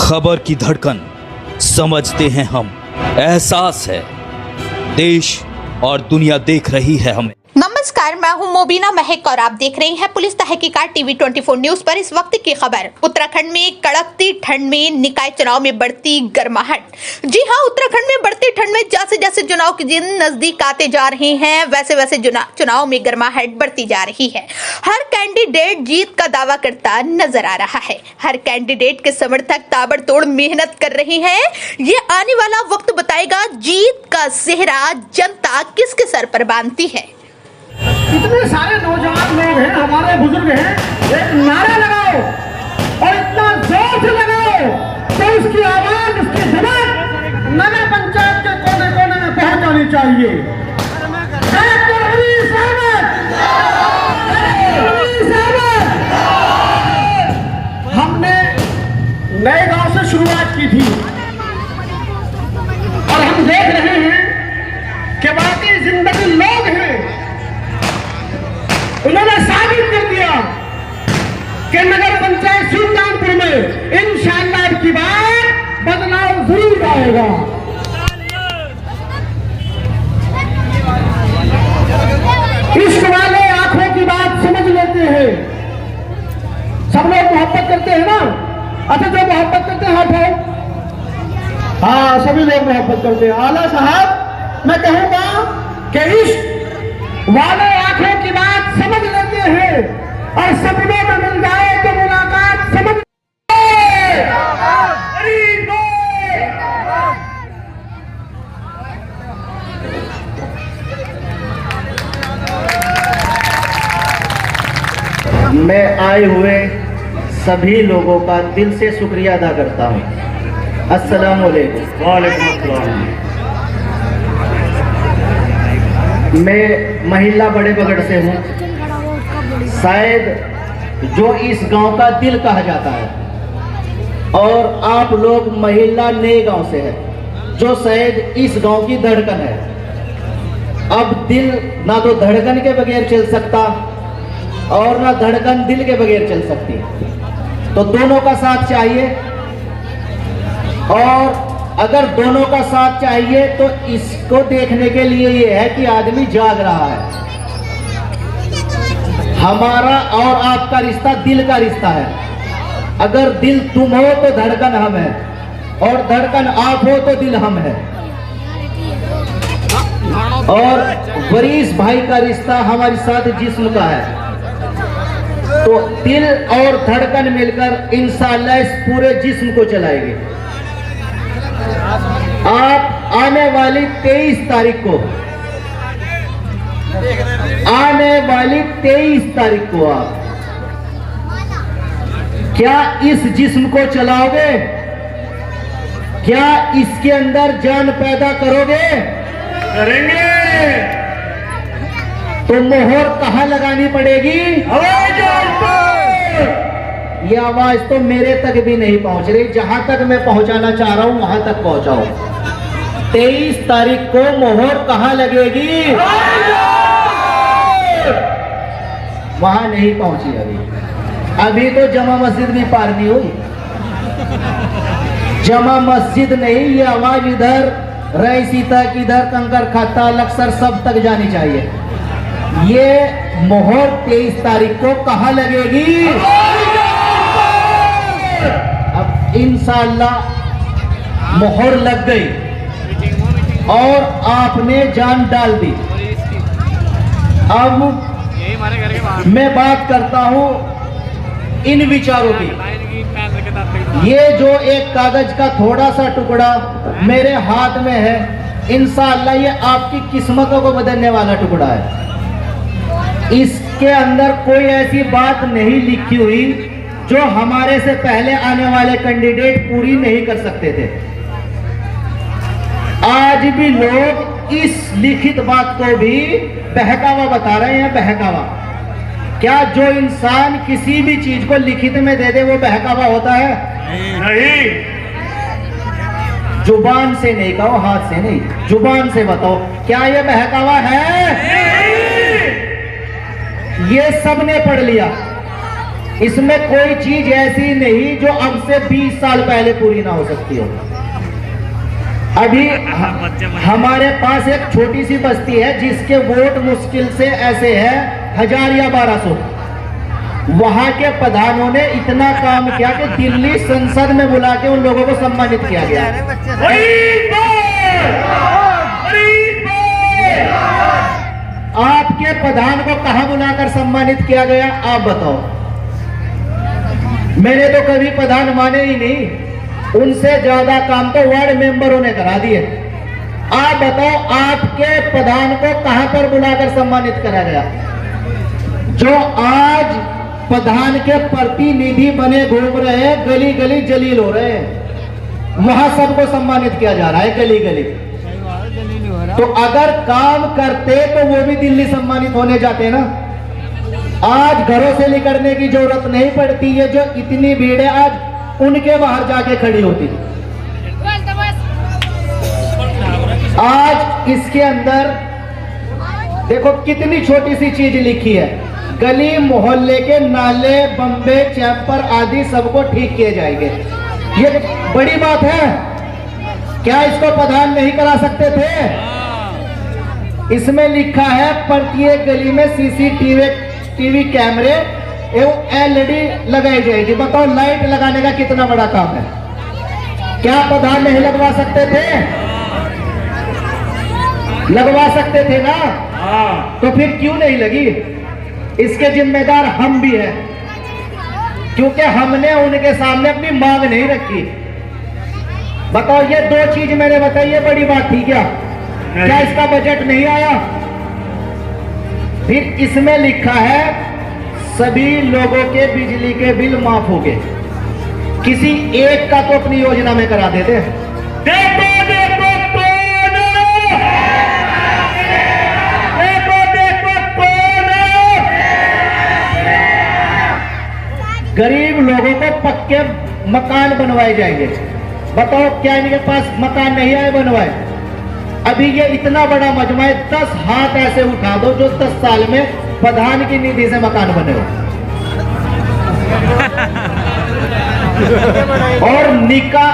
खबर की धड़कन समझते हैं हम, एहसास है देश और दुनिया देख रही है हमें। नमस्कार, मैं हूं मोबिना महक और आप देख रहे हैं पुलिस तहकीकात टीवी 24 न्यूज पर इस वक्त की खबर। उत्तराखंड में कड़कती ठंड में निकाय चुनाव में बढ़ती गर्माहट। जी हां, उत्तराखंड में बढ़ती ठंड में जैसे जैसे चुनाव के दिन नजदीक आते जा रहे हैं वैसे वैसे चुनाव में गर्माहट बढ़ती जा रही है। हर कैंडिडेट जीत का दावा करता नजर आ रहा है। हर कैंडिडेट के समर्थक ताबड़तोड़ मेहनत कर रहे हैं। ये आने वाला वक्त बताएगा जीत का सेहरा जनता किसके सर पर बांधती है। इतने सारे नौजवान लोग हैं, हमारे बुजुर्ग हैं, एक नारा लगाओ और इतना जोर से लगाओ तो उसकी आवाज, उसकी धमक नगर पंचायत के कोने कोने में पहुंचानी चाहिए। हमने नए गांव से शुरुआत की थी और हम देख रहे हैं कि बाकी जिंदगी लोग हैं, उन्होंने साबित कर दिया कि नगर पंचायत सुल्तानपुर में इंशाअल्लाह की बार बदलाव जरूर आएगा। इश्क वाले आंखों की बात समझ लेते हैं। सब लोग मोहब्बत करते हैं ना? अच्छा, जो मोहब्बत करते हैं हाथ उठाओ। हाँ, सभी लोग मोहब्बत करते हैं। आला साहब, मैं कहूंगा कि इश्क वाले आंखों की बात समझ लेते हैं और सपनों में मिल जाए तो मुलाकात समझ। मैं आए हुए सभी लोगों का दिल से शुक्रिया अदा करता हूँ। अस्सलाम वालेकुम। वालेकुम अस्सलाम। मैं महिला बड़े बगड़ से हूँ, शायद जो इस गांव का दिल कहा जाता है, और आप लोग महिला नए गांव से हैं जो शायद इस गांव की धड़कन है। अब दिल ना तो धड़कन के बगैर चल सकता और ना धड़कन दिल के बगैर चल सकती, तो दोनों का साथ चाहिए। और अगर दोनों का साथ चाहिए तो इसको देखने के लिए ये है कि आदमी जाग रहा है। हमारा और आपका रिश्ता दिल का रिश्ता है। अगर दिल तुम हो तो धड़कन हम है, और धड़कन आप हो तो दिल हम है। और वरीस भाई का रिश्ता हमारे साथ जिस्म का है, तो दिल और धड़कन मिलकर इंशाअल्लाह इस पूरे जिस्म को चलाएंगे। आप आने वाली 23 तारीख को आप क्या इस जिस्म को चलाओगे? क्या इसके अंदर जान पैदा करोगे? करेंगे। तो मोहर कहां लगानी पड़ेगी? ये आवाज तो मेरे तक भी नहीं पहुंच रही। जहां तक मैं पहुंचाना चाह रहा हूं वहां तक पहुंचाओ। 23 तारीख को मोहर कहां लगेगी? वहां नहीं पहुंची अभी तो जमा मस्जिद भी पार नहीं हुई। जमा मस्जिद नहीं, ये आवाज इधर रईसी तक, इधर कंकर खाता, लक्सर सब तक जानी चाहिए। ये मोहर 23 तारीख को कहां लगेगी? अब इंशाअल्लाह मोहर लग गई और आपने जान डाल दी। अब मैं बात करता हूं इन विचारों की। ये जो एक कागज का थोड़ा सा टुकड़ा मेरे हाथ में है, इंशाअल्लाह ये आपकी किस्मतों को बदलने वाला टुकड़ा है। इसके अंदर कोई ऐसी बात नहीं लिखी हुई जो हमारे से पहले आने वाले कैंडिडेट पूरी नहीं कर सकते थे। आज भी लोग इस लिखित बात को भी बहकावा बता रहे हैं। बहकावा क्या? जो इंसान किसी भी चीज को लिखित में दे दे वो बहकावा होता है? नहीं। जुबान से नहीं कहो, हाथ से नहीं, जुबान से बताओ, क्या ये बहकावा है? ये सबने पढ़ लिया। इसमें कोई चीज ऐसी नहीं जो अब से 20 साल पहले पूरी ना हो सकती हो। अभी हमारे पास एक छोटी सी बस्ती है जिसके वोट मुश्किल से ऐसे है 1000 या 1200। वहां के प्रधानों ने इतना काम किया कि दिल्ली संसद में बुला के उन लोगों को सम्मानित किया गया। आपके प्रधान को कहां बुलाकर सम्मानित किया गया, आप बताओ। मैंने तो कभी प्रधान माने ही नहीं, उनसे ज्यादा काम तो वार्ड मेंबरों ने करा दिए। आप बताओ आपके प्रधान को कहां पर बुलाकर सम्मानित करा गया? जो आज प्रधान के प्रतिनिधि बने घूम रहे हैं, गली गली जलील हो रहे हैं, वहां सबको सम्मानित किया जा रहा है गली गली। तो अगर काम करते तो वो भी दिल्ली सम्मानित होने जाते ना। आज घरों से निकलने की जरूरत नहीं पड़ती है, जो इतनी भीड़ है आज उनके बाहर जाके खड़ी होती। आज इसके अंदर देखो कितनी छोटी सी चीज लिखी है, गली मोहल्ले के नाले बम्बे चैम्पर आदि सबको ठीक किए जाएंगे। ये बड़ी बात है, क्या इसको प्रधान नहीं करा सकते थे? इसमें लिखा है प्रत्येक गली में सीसीटीवी कैमरे एवं एलईडी लगाई जाएगी। बताओ लाइट लगाने का कितना बड़ा काम है, क्या प्रधान नहीं लगवा सकते थे? लगवा सकते थे ना, तो फिर क्यों नहीं लगी? इसके जिम्मेदार हम भी हैं, क्योंकि हमने उनके सामने अपनी मांग नहीं रखी। बताओ ये दो चीज मैंने बताई, ये बड़ी बात थी क्या? क्या इसका बजट नहीं आया? फिर इसमें लिखा है सभी लोगों के बिजली के बिल माफ हो गए। किसी एक का तो अपनी योजना में करा देते। देखो देखो कौन, देखो देखो कौन, गरीब लोगों को पक्के मकान बनवाए जाएंगे। बताओ क्या इनके पास मकान नहीं आए बनवाए? अभी ये इतना बड़ा मजमा है, 10 हाथ ऐसे उठा दो जो 10 साल में प्रधान की निधि से मकान बने हो। और निकाह,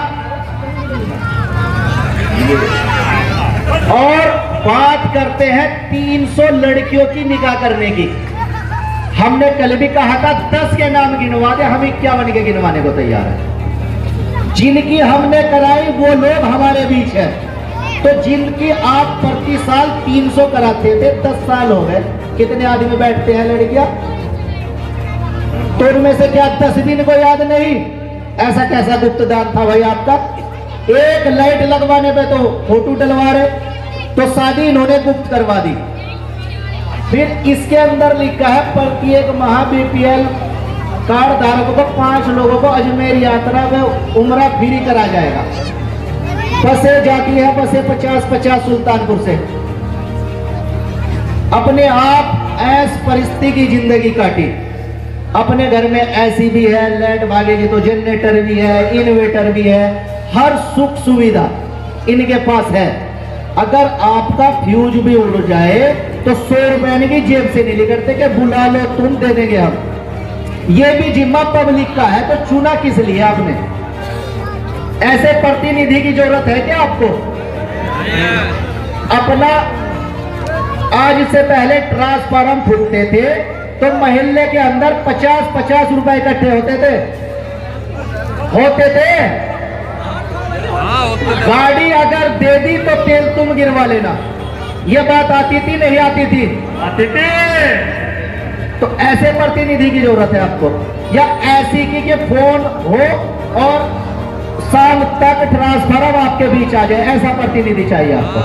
और बात करते हैं 300 लड़कियों की निकाह करने की। हमने कल भी कहा था 10 के नाम गिनवा दे, हम 51 के गिनवाने को तैयार है। जिनकी हमने कराई वो लोग हमारे बीच है, तो जिनकी आप प्रति साल 300 कराते थे, 10 साल हो गए, कितने आदमी बैठते हैं लड़कियां? तो उनमें से क्या 10 दिन को याद नहीं? ऐसा कैसा गुप्त दान था भाई आपका? एक लाइट लगवाने पे तो फोटो डलवा रहे, तो शादी इन्होंने गुप्त करवा दी। फिर इसके अंदर लिखा है प्रत्येक माह बीपीएल कार्ड धारकों को 5 लोगों को अजमेर यात्रा में उम्रा फ्री करा जाएगा। बसें जाती है, बसें 50-50 सुल्तानपुर से। अपने आप ऐस परिस्थिति की जिंदगी काटी। अपने घर में एसी भी है, लाइट भागेगी तो जनरेटर भी है, इन्वर्टर भी है, हर सुख सुविधा इनके पास है। अगर आपका फ्यूज भी उड़ जाए तो 100 रुपए की जेब से नहीं निकलते कि बुला लो तुम, दे देंगे हम। ये भी जिम्मा पब्लिक का है, तो चुना किस लिए आपने? ऐसे प्रतिनिधि की जरूरत है क्या आपको? अपना आज से पहले ट्रांसफार्मर फूटते थे तो मोहल्ले के अंदर 50-50 रुपए इकट्ठे होते थे। गाड़ी अगर दे दी तो तेल तुम गिरवा लेना, ये बात आती थी नहीं आती थी? आती थी। तो ऐसे प्रतिनिधि की जरूरत है आपको, या ऐसी की फोन हो और शाम तक ट्रांसफार्मर आपके बीच आ जाए, ऐसा प्रतिनिधि चाहिए आपको।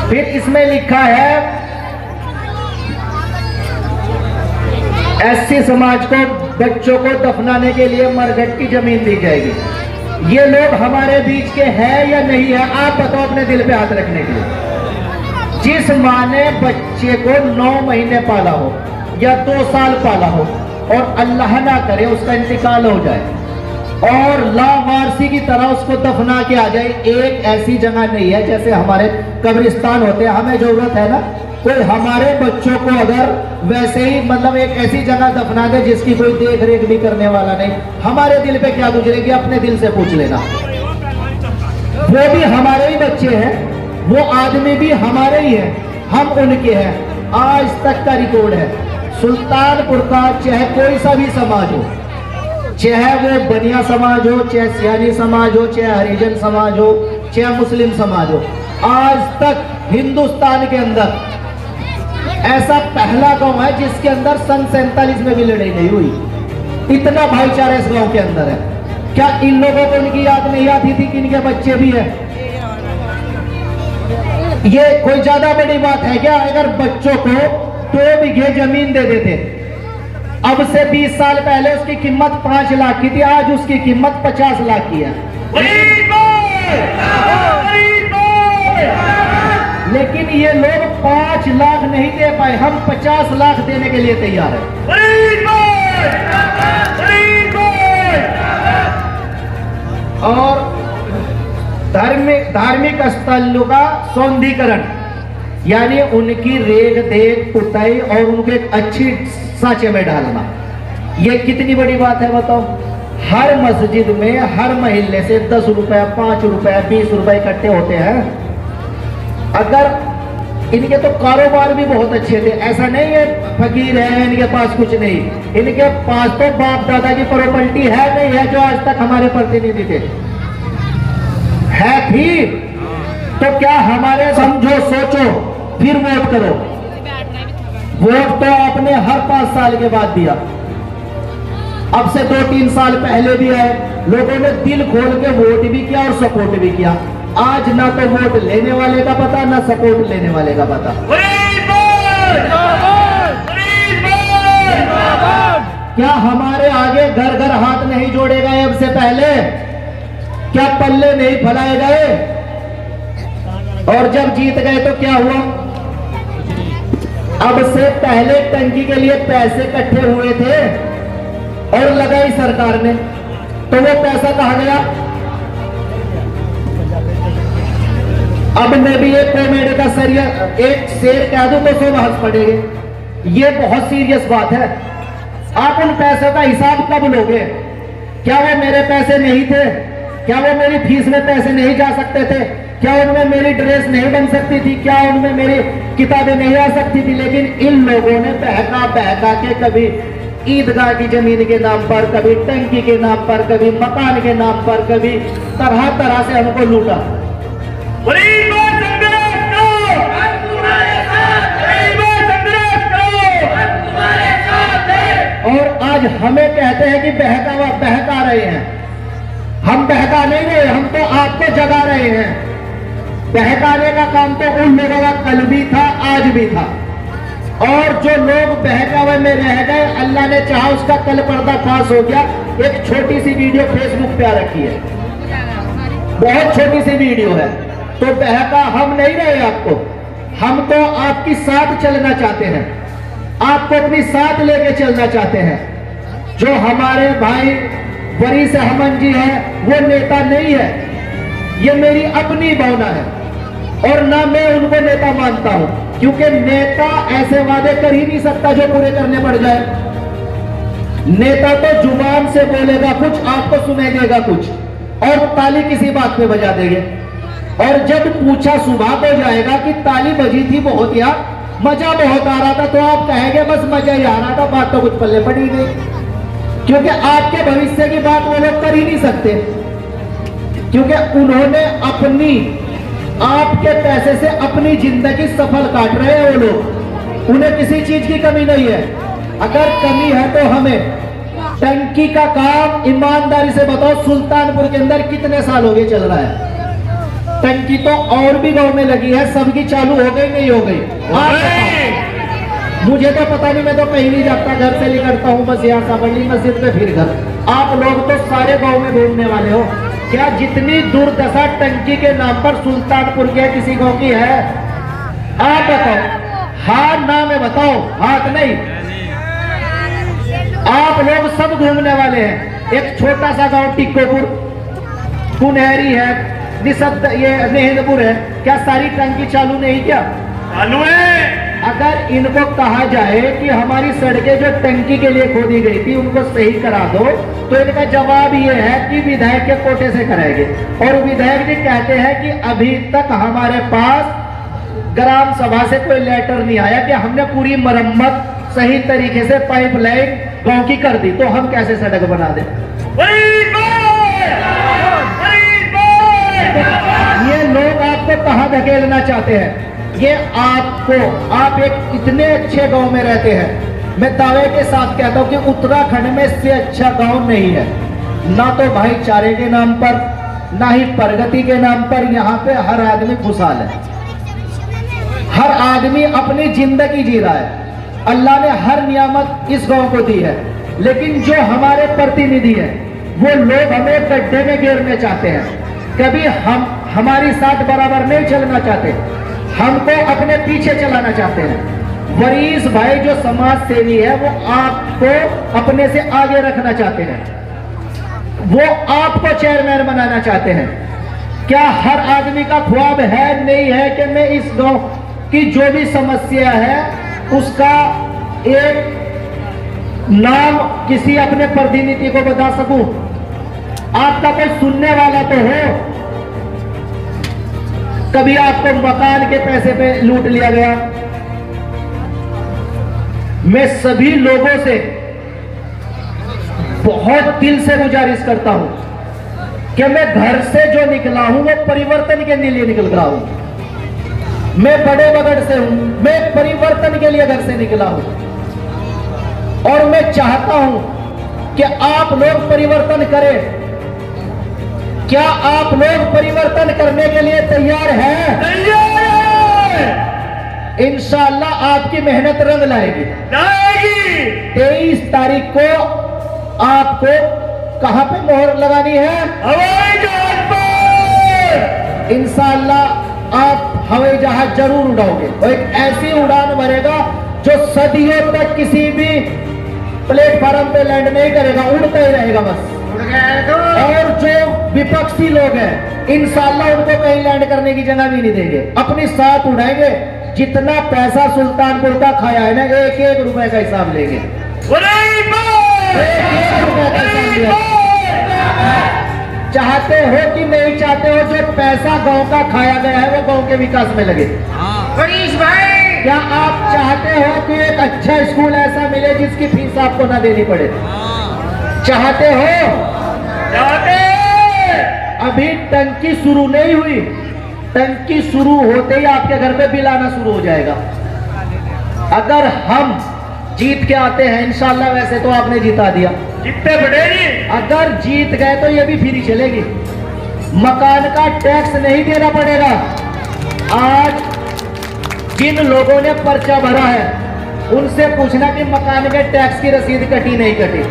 फिर इसमें लिखा है एससी समाज को बच्चों को दफनाने के लिए मरघट की जमीन दी जाएगी। ये लोग हमारे बीच के हैं या नहीं है? आप बताओ अपने दिल पे हाथ रखने के लिए। जिस माँ ने बच्चे को 9 महीने पाला हो या 2 साल पाला हो और अल्लाह ना करे उसका इंतकाल हो जाए और लावारसी की तरह उसको दफना के आ जाए, एक ऐसी जगह नहीं है जैसे हमारे कब्रिस्तान होते हैं। हमें जरूरत है ना कोई हमारे बच्चों को अगर वैसे ही मतलब एक ऐसी जगह दफना दे जिसकी कोई देख रेख भी करने वाला नहीं, हमारे दिल पे क्या गुजरेगी? अपने दिल से पूछ लेना। वो भी हमारे ही बच्चे हैं, वो आदमी भी हमारे ही है, हम उनके हैं। आज तक का रिकॉर्ड है सुल्तानपुर का, चाहे कोई सा भी समाज हो, चाहे वो बनिया समाज हो, चाहे सियानी समाज हो, चाहे हरिजन समाज हो, चाहे मुस्लिम समाज हो, आज तक हिंदुस्तान के अंदर ऐसा पहला गांव है जिसके अंदर सन 47 में भी लड़ाई नहीं हुई। इतना भाईचारा इस गांव के अंदर है। क्या इन लोगों को उनकी याद नहीं आती थी कि इनके बच्चे भी हैं? ये कोई ज्यादा बड़ी बात है क्या? अगर बच्चों को 2 बीघे जमीन दे देते, अब से 20 साल पहले उसकी कीमत 5 लाख की थी, आज उसकी कीमत 50 लाख की है। लेकिन ये लोग 5 लाख नहीं दे पाए, हम 50 लाख देने के लिए तैयार हैं। और धार्मिक स्थलों का सौंदर्यीकरण, यानी उनकी रेख देख पुताई और उनको एक अच्छी सांचे में डालना, ये कितनी बड़ी बात है बताओ। हर मस्जिद में हर महीने से 10 रुपए, 5 रुपए, 20 रुपए इकट्ठे होते हैं। अगर इनके तो कारोबार भी बहुत अच्छे थे, ऐसा नहीं है फकीर है इनके पास कुछ नहीं, इनके पास तो बाप दादा की प्रॉपर्टी है नहीं है जो आज तक हमारे प्रतिनिधि थे, है थी। तो क्या हमारे समझो सोचो फिर वोट करो। वोट तो आपने हर 5 साल के बाद दिया, अब से 2-3 साल पहले भी आए, लोगों ने दिल खोल के वोट भी किया और सपोर्ट भी किया। आज ना तो वोट लेने वाले का पता, ना सपोर्ट लेने वाले का पता। क्या हमारे आगे घर घर हाथ नहीं जोड़े गए? अब से पहले क्या पल्ले नहीं फैलाए गए? और जब जीत गए तो क्या हुआ? अब से पहले टंकी के लिए पैसे इकट्ठे हुए थे और लगाई सरकार ने, तो वो पैसा कहां गया? अब मैं भी एक कॉमेडी का सरिया एक शेर कह दूं तो सब हंस पड़ेंगे। ये बहुत सीरियस बात है। आप उन पैसों का हिसाब कब लोगे? क्या वो मेरे पैसे नहीं थे? क्या वो मेरी फीस में पैसे नहीं जा सकते थे? क्या उनमें मेरी ड्रेस नहीं बन सकती थी? क्या उनमें मेरी किताबें नहीं आ सकती थी? लेकिन इन लोगों ने बहका बहका के कभी ईदगाह की जमीन के नाम पर, कभी टंकी के नाम पर, कभी मकान के नाम पर, कभी तरह तरह से हमको लूटा। और आज हमें कहते हैं कि बहका रहे हैं। हम बहका नहीं रहे, हम तो आपको जगा रहे हैं। बहकाने का काम तो उन लोगों का कल भी था, आज भी था। और जो लोग बहकावे में रह गए, अल्लाह ने चाहा उसका कल पर्दाफाश हो गया। एक छोटी सी वीडियो फेसबुक पे आ रखी है, बहुत छोटी सी वीडियो है। तो बहका हम नहीं रहे आपको, हम तो आपकी साथ चलना चाहते हैं, आपको अपनी साथ लेके चलना चाहते हैं। जो हमारे भाई वरीस अहमद जी हैं, वो नेता नहीं है, ये मेरी अपनी भावना है। और ना मैं उनको नेता मानता हूं, क्योंकि नेता ऐसे वादे कर ही नहीं सकता जो पूरे करने पड़ जाए। नेता तो जुबान से बोलेगा कुछ, आपको सुनेगा कुछ, और ताली किसी बात पे बजा देंगे। और जब पूछा सुबह को जाएगा कि ताली बजी थी बहुत, या मजा बहुत आ रहा था, तो आप कहेंगे बस मजा ही आ रहा था, बात तो कुछ पल्ले पड़ी गई। क्योंकि आपके भविष्य की बात वो लोग कर ही नहीं सकते, क्योंकि उन्होंने अपनी आपके पैसे से अपनी जिंदगी सफल काट रहे हैं वो लोग। उन्हें किसी चीज की कमी नहीं है। अगर कमी है तो हमें टंकी का काम ईमानदारी से बताओ, सुल्तानपुर के अंदर कितने साल हो गए चल रहा है? टंकी तो और भी गांव में लगी है, सबकी चालू हो गई नहीं हो गई? मुझे तो पता नहीं, मैं तो कहीं नहीं जाता, घर से निकलता हूँ बस यहाँ साबरली मस्जिद पे फिर घर। आप लोग तो सारे गांव में घूमने वाले हो, क्या जितनी दुर्दशा टंकी के नाम पर सुल्तानपुर की है किसी गांव की है? आप बताओ, हाँ ना में बताओ, हाथ नहीं। आप लोग सब घूमने वाले हैं। एक छोटा सा गांव टिक्कोपुर, कुनहरी है, निशब्द ये नेहनपुर है, क्या सारी टंकी चालू नहीं? क्या चालू है? अगर इनको कहा जाए कि हमारी सड़कें जो टंकी के लिए खोदी गई थी उनको सही करा दो, तो इनका जवाब ये है कि विधायक के कोटे से कराएंगे। और विधायक जी कहते हैं कि अभी तक हमारे पास ग्राम सभा से कोई लेटर नहीं आया कि हमने पूरी मरम्मत सही तरीके से पाइपलाइन गांव की कर दी, तो हम कैसे सड़क बना दें। ये लोग आपको कहां धकेलना चाहते हैं? ये आपको, आप एक इतने अच्छे गांव में रहते हैं, मैं दावे के साथ कहता हूं कि उत्तराखंड में इससे अच्छा गांव नहीं है। ना तो भाईचारे के नाम पर, ना ही प्रगति के नाम पर यहाँ पे हर आदमी खुशहाल है। हर आदमी अपनी जिंदगी जी रहा है। अल्लाह ने हर नियामत इस गांव को दी है, लेकिन जो हमारे प्रतिनिधि हैं वो लोग हमें गड्ढे में गिरने चाहते हैं। कभी हम हमारी साथ बराबर नहीं चलना चाहते, हमको अपने पीछे चलाना चाहते हैं। वरीस भाई जो समाज सेवी है वो आपको अपने से आगे रखना चाहते हैं, वो आपको चेयरमैन बनाना चाहते हैं। क्या हर आदमी का ख्वाब है? नहीं है कि मैं इस गांव की जो भी समस्या है उसका एक नाम किसी अपने प्रतिनिधि को बता सकूं। आपका कोई सुनने वाला तो हो। कभी आपको मकान के पैसे पे लूट लिया गया? मैं सभी लोगों से बहुत दिल से गुजारिश करता हूं कि मैं घर से जो निकला हूं वो परिवर्तन के लिए निकल रहा हूं। मैं बड़े बगड़ से हूं, मैं परिवर्तन के लिए घर से निकला हूं और मैं चाहता हूं कि आप लोग परिवर्तन करें। क्या आप लोग परिवर्तन करने के लिए तैयार हैं? इंशाअल्लाह आपकी मेहनत रंग लाएगी। 23 तारीख को आपको कहां पे मोहर लगानी है? हवाई जहाज पर। इंशाअल्लाह आप हवाई जहाज जरूर उड़ाओगे और एक ऐसी उड़ान भरेगा जो सदियों तक किसी भी प्लेटफॉर्म पे लैंड नहीं करेगा, उड़ता ही रहेगा बस। और जो विपक्षी लोग हैं इंशाअल्लाह उनको कहीं लैंड करने की जगह भी नहीं देंगे, अपनी साथ उड़ाएंगे। जितना पैसा सुल्तानपुर का खाया है ना, एक एक रुपए का हिसाब लेंगे। चाहते हो कि नहीं चाहते हो, जो पैसा गांव का खाया गया है वो गांव के विकास में लगे। हरीश भाई, क्या आप चाहते हो कि एक अच्छा स्कूल ऐसा मिले जिसकी फीस आपको ना देनी पड़े? चाहते हो? चाहते। अभी टंकी शुरू नहीं हुई, टंकी शुरू होते ही आपके घर पे बिल आना शुरू हो जाएगा। अगर हम जीत के आते हैं इंशाअल्लाह, वैसे तो आपने जिता दिया, जितने बढ़ेगी। अगर जीत गए तो ये भी फ्री चलेगी, मकान का टैक्स नहीं देना पड़ेगा। आज जिन लोगों ने पर्चा भरा है उनसे पूछना कि मकान के टैक्स की रसीद कटी नहीं कटी,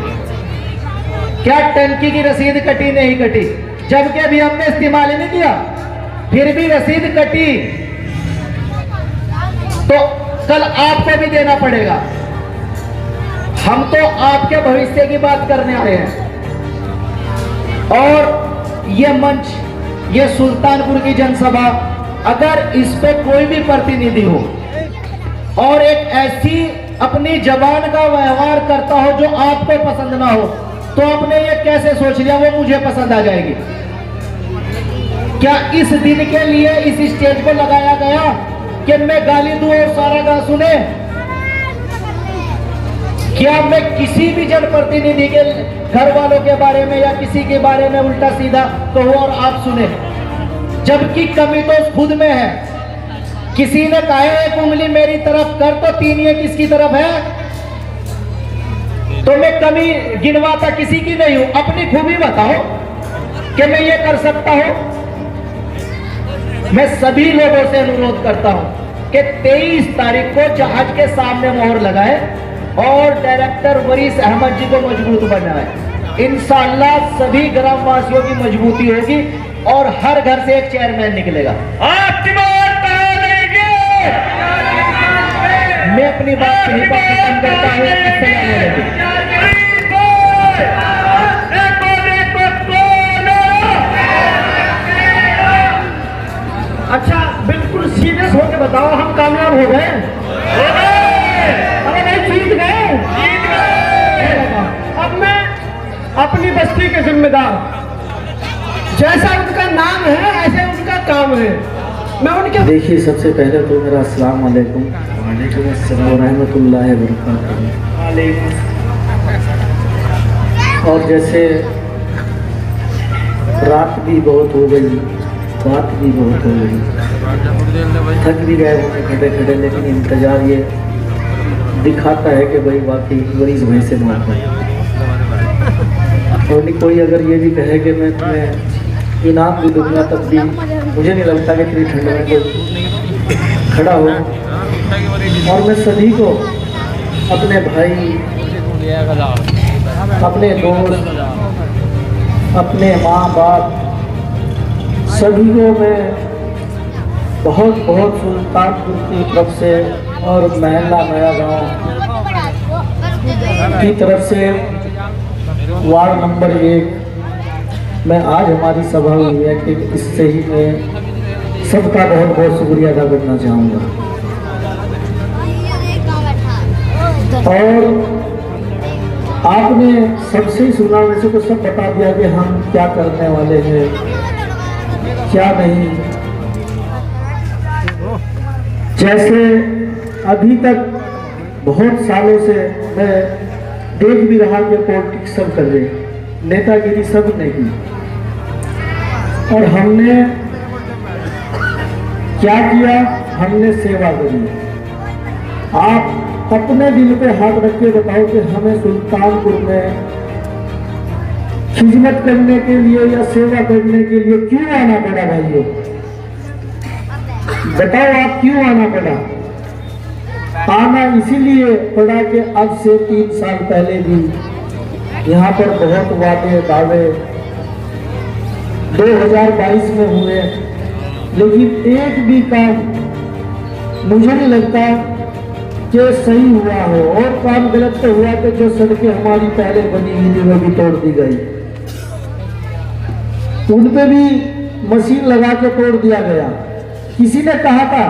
क्या टंकी की रसीद कटी नहीं कटी, जबकि अभी हमने इस्तेमाल ही नहीं किया फिर भी रसीद कटी, तो कल आपको भी देना पड़ेगा। हम तो आपके भविष्य की बात करने आए हैं। और ये मंच, ये सुल्तानपुर की जनसभा, अगर इस पे कोई भी प्रतिनिधि हो और एक ऐसी अपनी जबान का व्यवहार करता हो जो आपको पसंद ना हो, तो आपने ये कैसे सोच लिया वो मुझे पसंद आ जाएगी? क्या इस दिन के लिए इस स्टेज को लगाया गया कि मैं गाली दूं और सारा गांव सुने? क्या मैं किसी भी जनप्रतिनिधि के घर वालों के बारे में या किसी के बारे में उल्टा सीधा कहूं और आप सुने? जबकि कमी तो खुद में है। किसी ने कहा एक उंगली मेरी तरफ कर तो 3 ये किसकी तरफ है? तो मैं कमी गिनवाता किसी की नहीं हूं, अपनी खूबी बताओ कि मैं ये कर सकता हूं। मैं सभी लोगों से अनुरोध करता हूं कि 23 तारीख को जहाज के सामने मोहर लगाए और डायरेक्टर वरीस अहमद जी को मजबूत बनाए। इंशाअल्लाह सभी ग्रामवासियों की मजबूती होगी और हर घर से एक चेयरमैन निकलेगा। आपकी बात मैं अपनी बात यहीं पर खत्म करता हूँ। अच्छा, बिल्कुल सीरियस होकर बताओ, हम कामयाब हो गए? अपनी बस्ती के जिम्मेदार। जैसा उनका नाम है ऐसे उनका काम है। मैं उनके देखिए, सबसे पहले तो मेरा अस्सलाम वालेकुम व रहमतुल्लाहि व बरकातहू। और जैसे रात भी बहुत हो गई, बात भी बहुत हो गई, थक भी गए होंगे खड़े खड़े, लेकिन इंतज़ार ये दिखाता है कि भाई वाकई मरीज भाई से मार पाए। और कोई अगर ये भी कहे कि मैं तुम्हें इनाम भी दूंगा, तब भी मुझे नहीं लगता कि इतनी ठंड में कोई खड़ा हो। और मैं सभी को, अपने भाई, अपने दोस्त, अपने माँ बाप, सभी को मैं बहुत बहुत सुल्तानपुर की तरफ से और महला नया गांव की तरफ से वार्ड नंबर 1 में आज हमारी सभा हुई है कि इससे ही मैं सबका बहुत बहुत शुक्रिया अदा करना चाहूँगा। और आपने सबसे ही सुना, वैसे तो सब बता दिया कि हम क्या करने वाले हैं क्या नहीं। जैसे अभी तक बहुत सालों से मैं देख भी रहा कि पॉलिटिक्स सब कर रहे, नेतागिरी सब नहीं, और हमने क्या किया, हमने सेवा करी। आप अपने दिल पे हाथ रख के बताओ कि हमें सुल्तानपुर में खिदमत करने के लिए या सेवा करने के लिए क्यों आना पड़ा भाइयों? बताओ आप क्यों आना पड़ा? आना इसीलिए पड़ा कि अब से 3 साल पहले भी यहाँ पर बहुत वादे दावे 2022 में हुए, लेकिन एक भी काम मुझे नहीं लगता कि सही हुआ हो। और काम गलत तो हुआ कि जो सड़कें हमारी पहले बनी हुई थी वो भी तोड़ दी गई, उन पे भी मशीन लगा के तोड़ दिया गया। किसी ने कहा था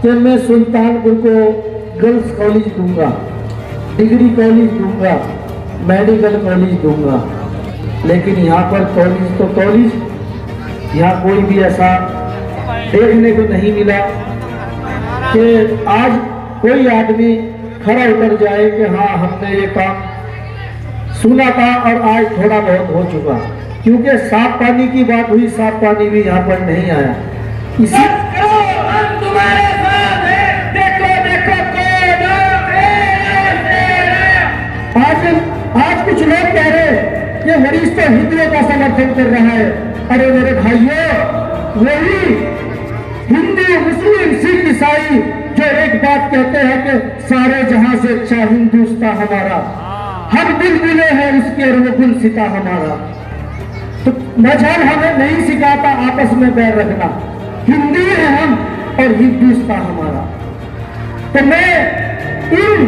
कि मैं सुल्तानपुर को गर्ल्स कॉलेज दूंगा, डिग्री कॉलेज दूंगा, मेडिकल कॉलेज दूंगा, लेकिन यहाँ पर कॉलेज तो कॉलेज, यहाँ कोई भी ऐसा देखने को नहीं मिला कि आज कोई आदमी खड़ा उतर जाए कि हाँ हमने ये काम सुना था और आज थोड़ा बहुत हो चुका। क्योंकि साफ पानी की बात हुई, साफ पानी भी यहाँ पर नहीं आया। इसी तुम्हारे साथ है, देखो देखो आज कुछ लोग कह रहे कि वरिष्ठ तो हिंदुओं का समर्थन कर रहा है। अरे मेरे भाइयों, वही हिंदू मुस्लिम सिख ईसाई जो एक बात कहते हैं कि सारे जहां से अच्छा हिंदुस्तान हमारा, हम बुलबुले हैं उसके वो गुलसिता हमारा। तो मजहब हमें नहीं सिखाता आपस में बैर रखना, हिंदू है हम और हिंदुस्तान हमारा। तो मैं इन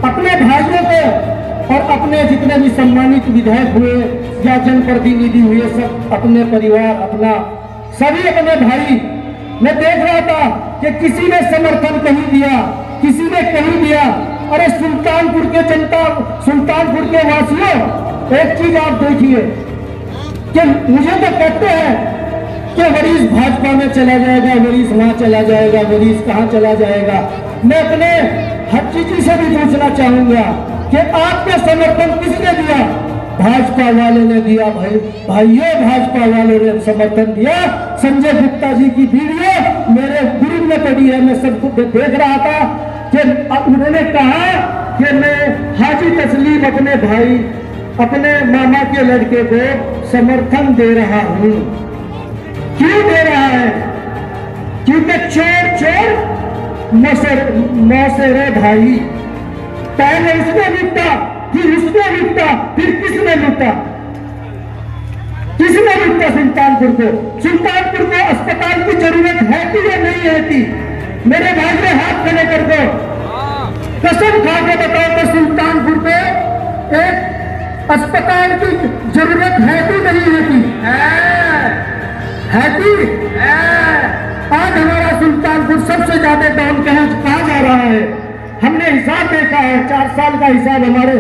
अपने भाइयों को और अपने जितने भी सम्मानित विधायक हुए या जनप्रतिनिधि हुए, सब अपने परिवार, अपना सभी अपने भाई, मैं देख रहा था कि किसी ने समर्थन कहीं दिया, किसी ने कहीं दिया। अरे सुल्तानपुर के जनता, सुल्तानपुर के वासियों, एक चीज आप देखिए कि मुझे तो कहते हैं कि वरीस भाजपा में चला जाएगा, वरीस वहां चला जाएगा, वरीस कहां चला जाएगा। मैं अपने हच्ची जी से भी पूछना चाहूंगा कि आपका समर्थन किसने दिया? भाजपा वाले ने दिया। भाइयों, भाजपा वाले ने समर्थन दिया। संजय गुप्ता जी की वीडियो मेरे ग्रुप में पड़ी है, मैं सबको देख रहा था कि उन्होंने कहा कि मैं हाजी तस्लीम अपने भाई, अपने मामा के लड़के को समर्थन दे रहा हूं। क्यों दे रहा है? क्योंकि चोर चोर मौसेरे भाई, पहले उसने लूटा, फिर उसने लूटा, फिर किसने लूटा? किसने लूटा सुल्तानपुर को? सुल्तानपुर को अस्पताल की जरूरत है कि या नहीं है कि? मेरे भाई ने हाथ खड़े कर दो, कसम खा के बताओ कि सुल्तानपुर को एक अस्पताल की जरूरत है कि नहीं है कि? है कि? आज हमारा सुल्तानपुर सबसे ज्यादा डाउन कहा जा रहा है। हमने हिसाब देखा है, 4 साल का हिसाब हमारे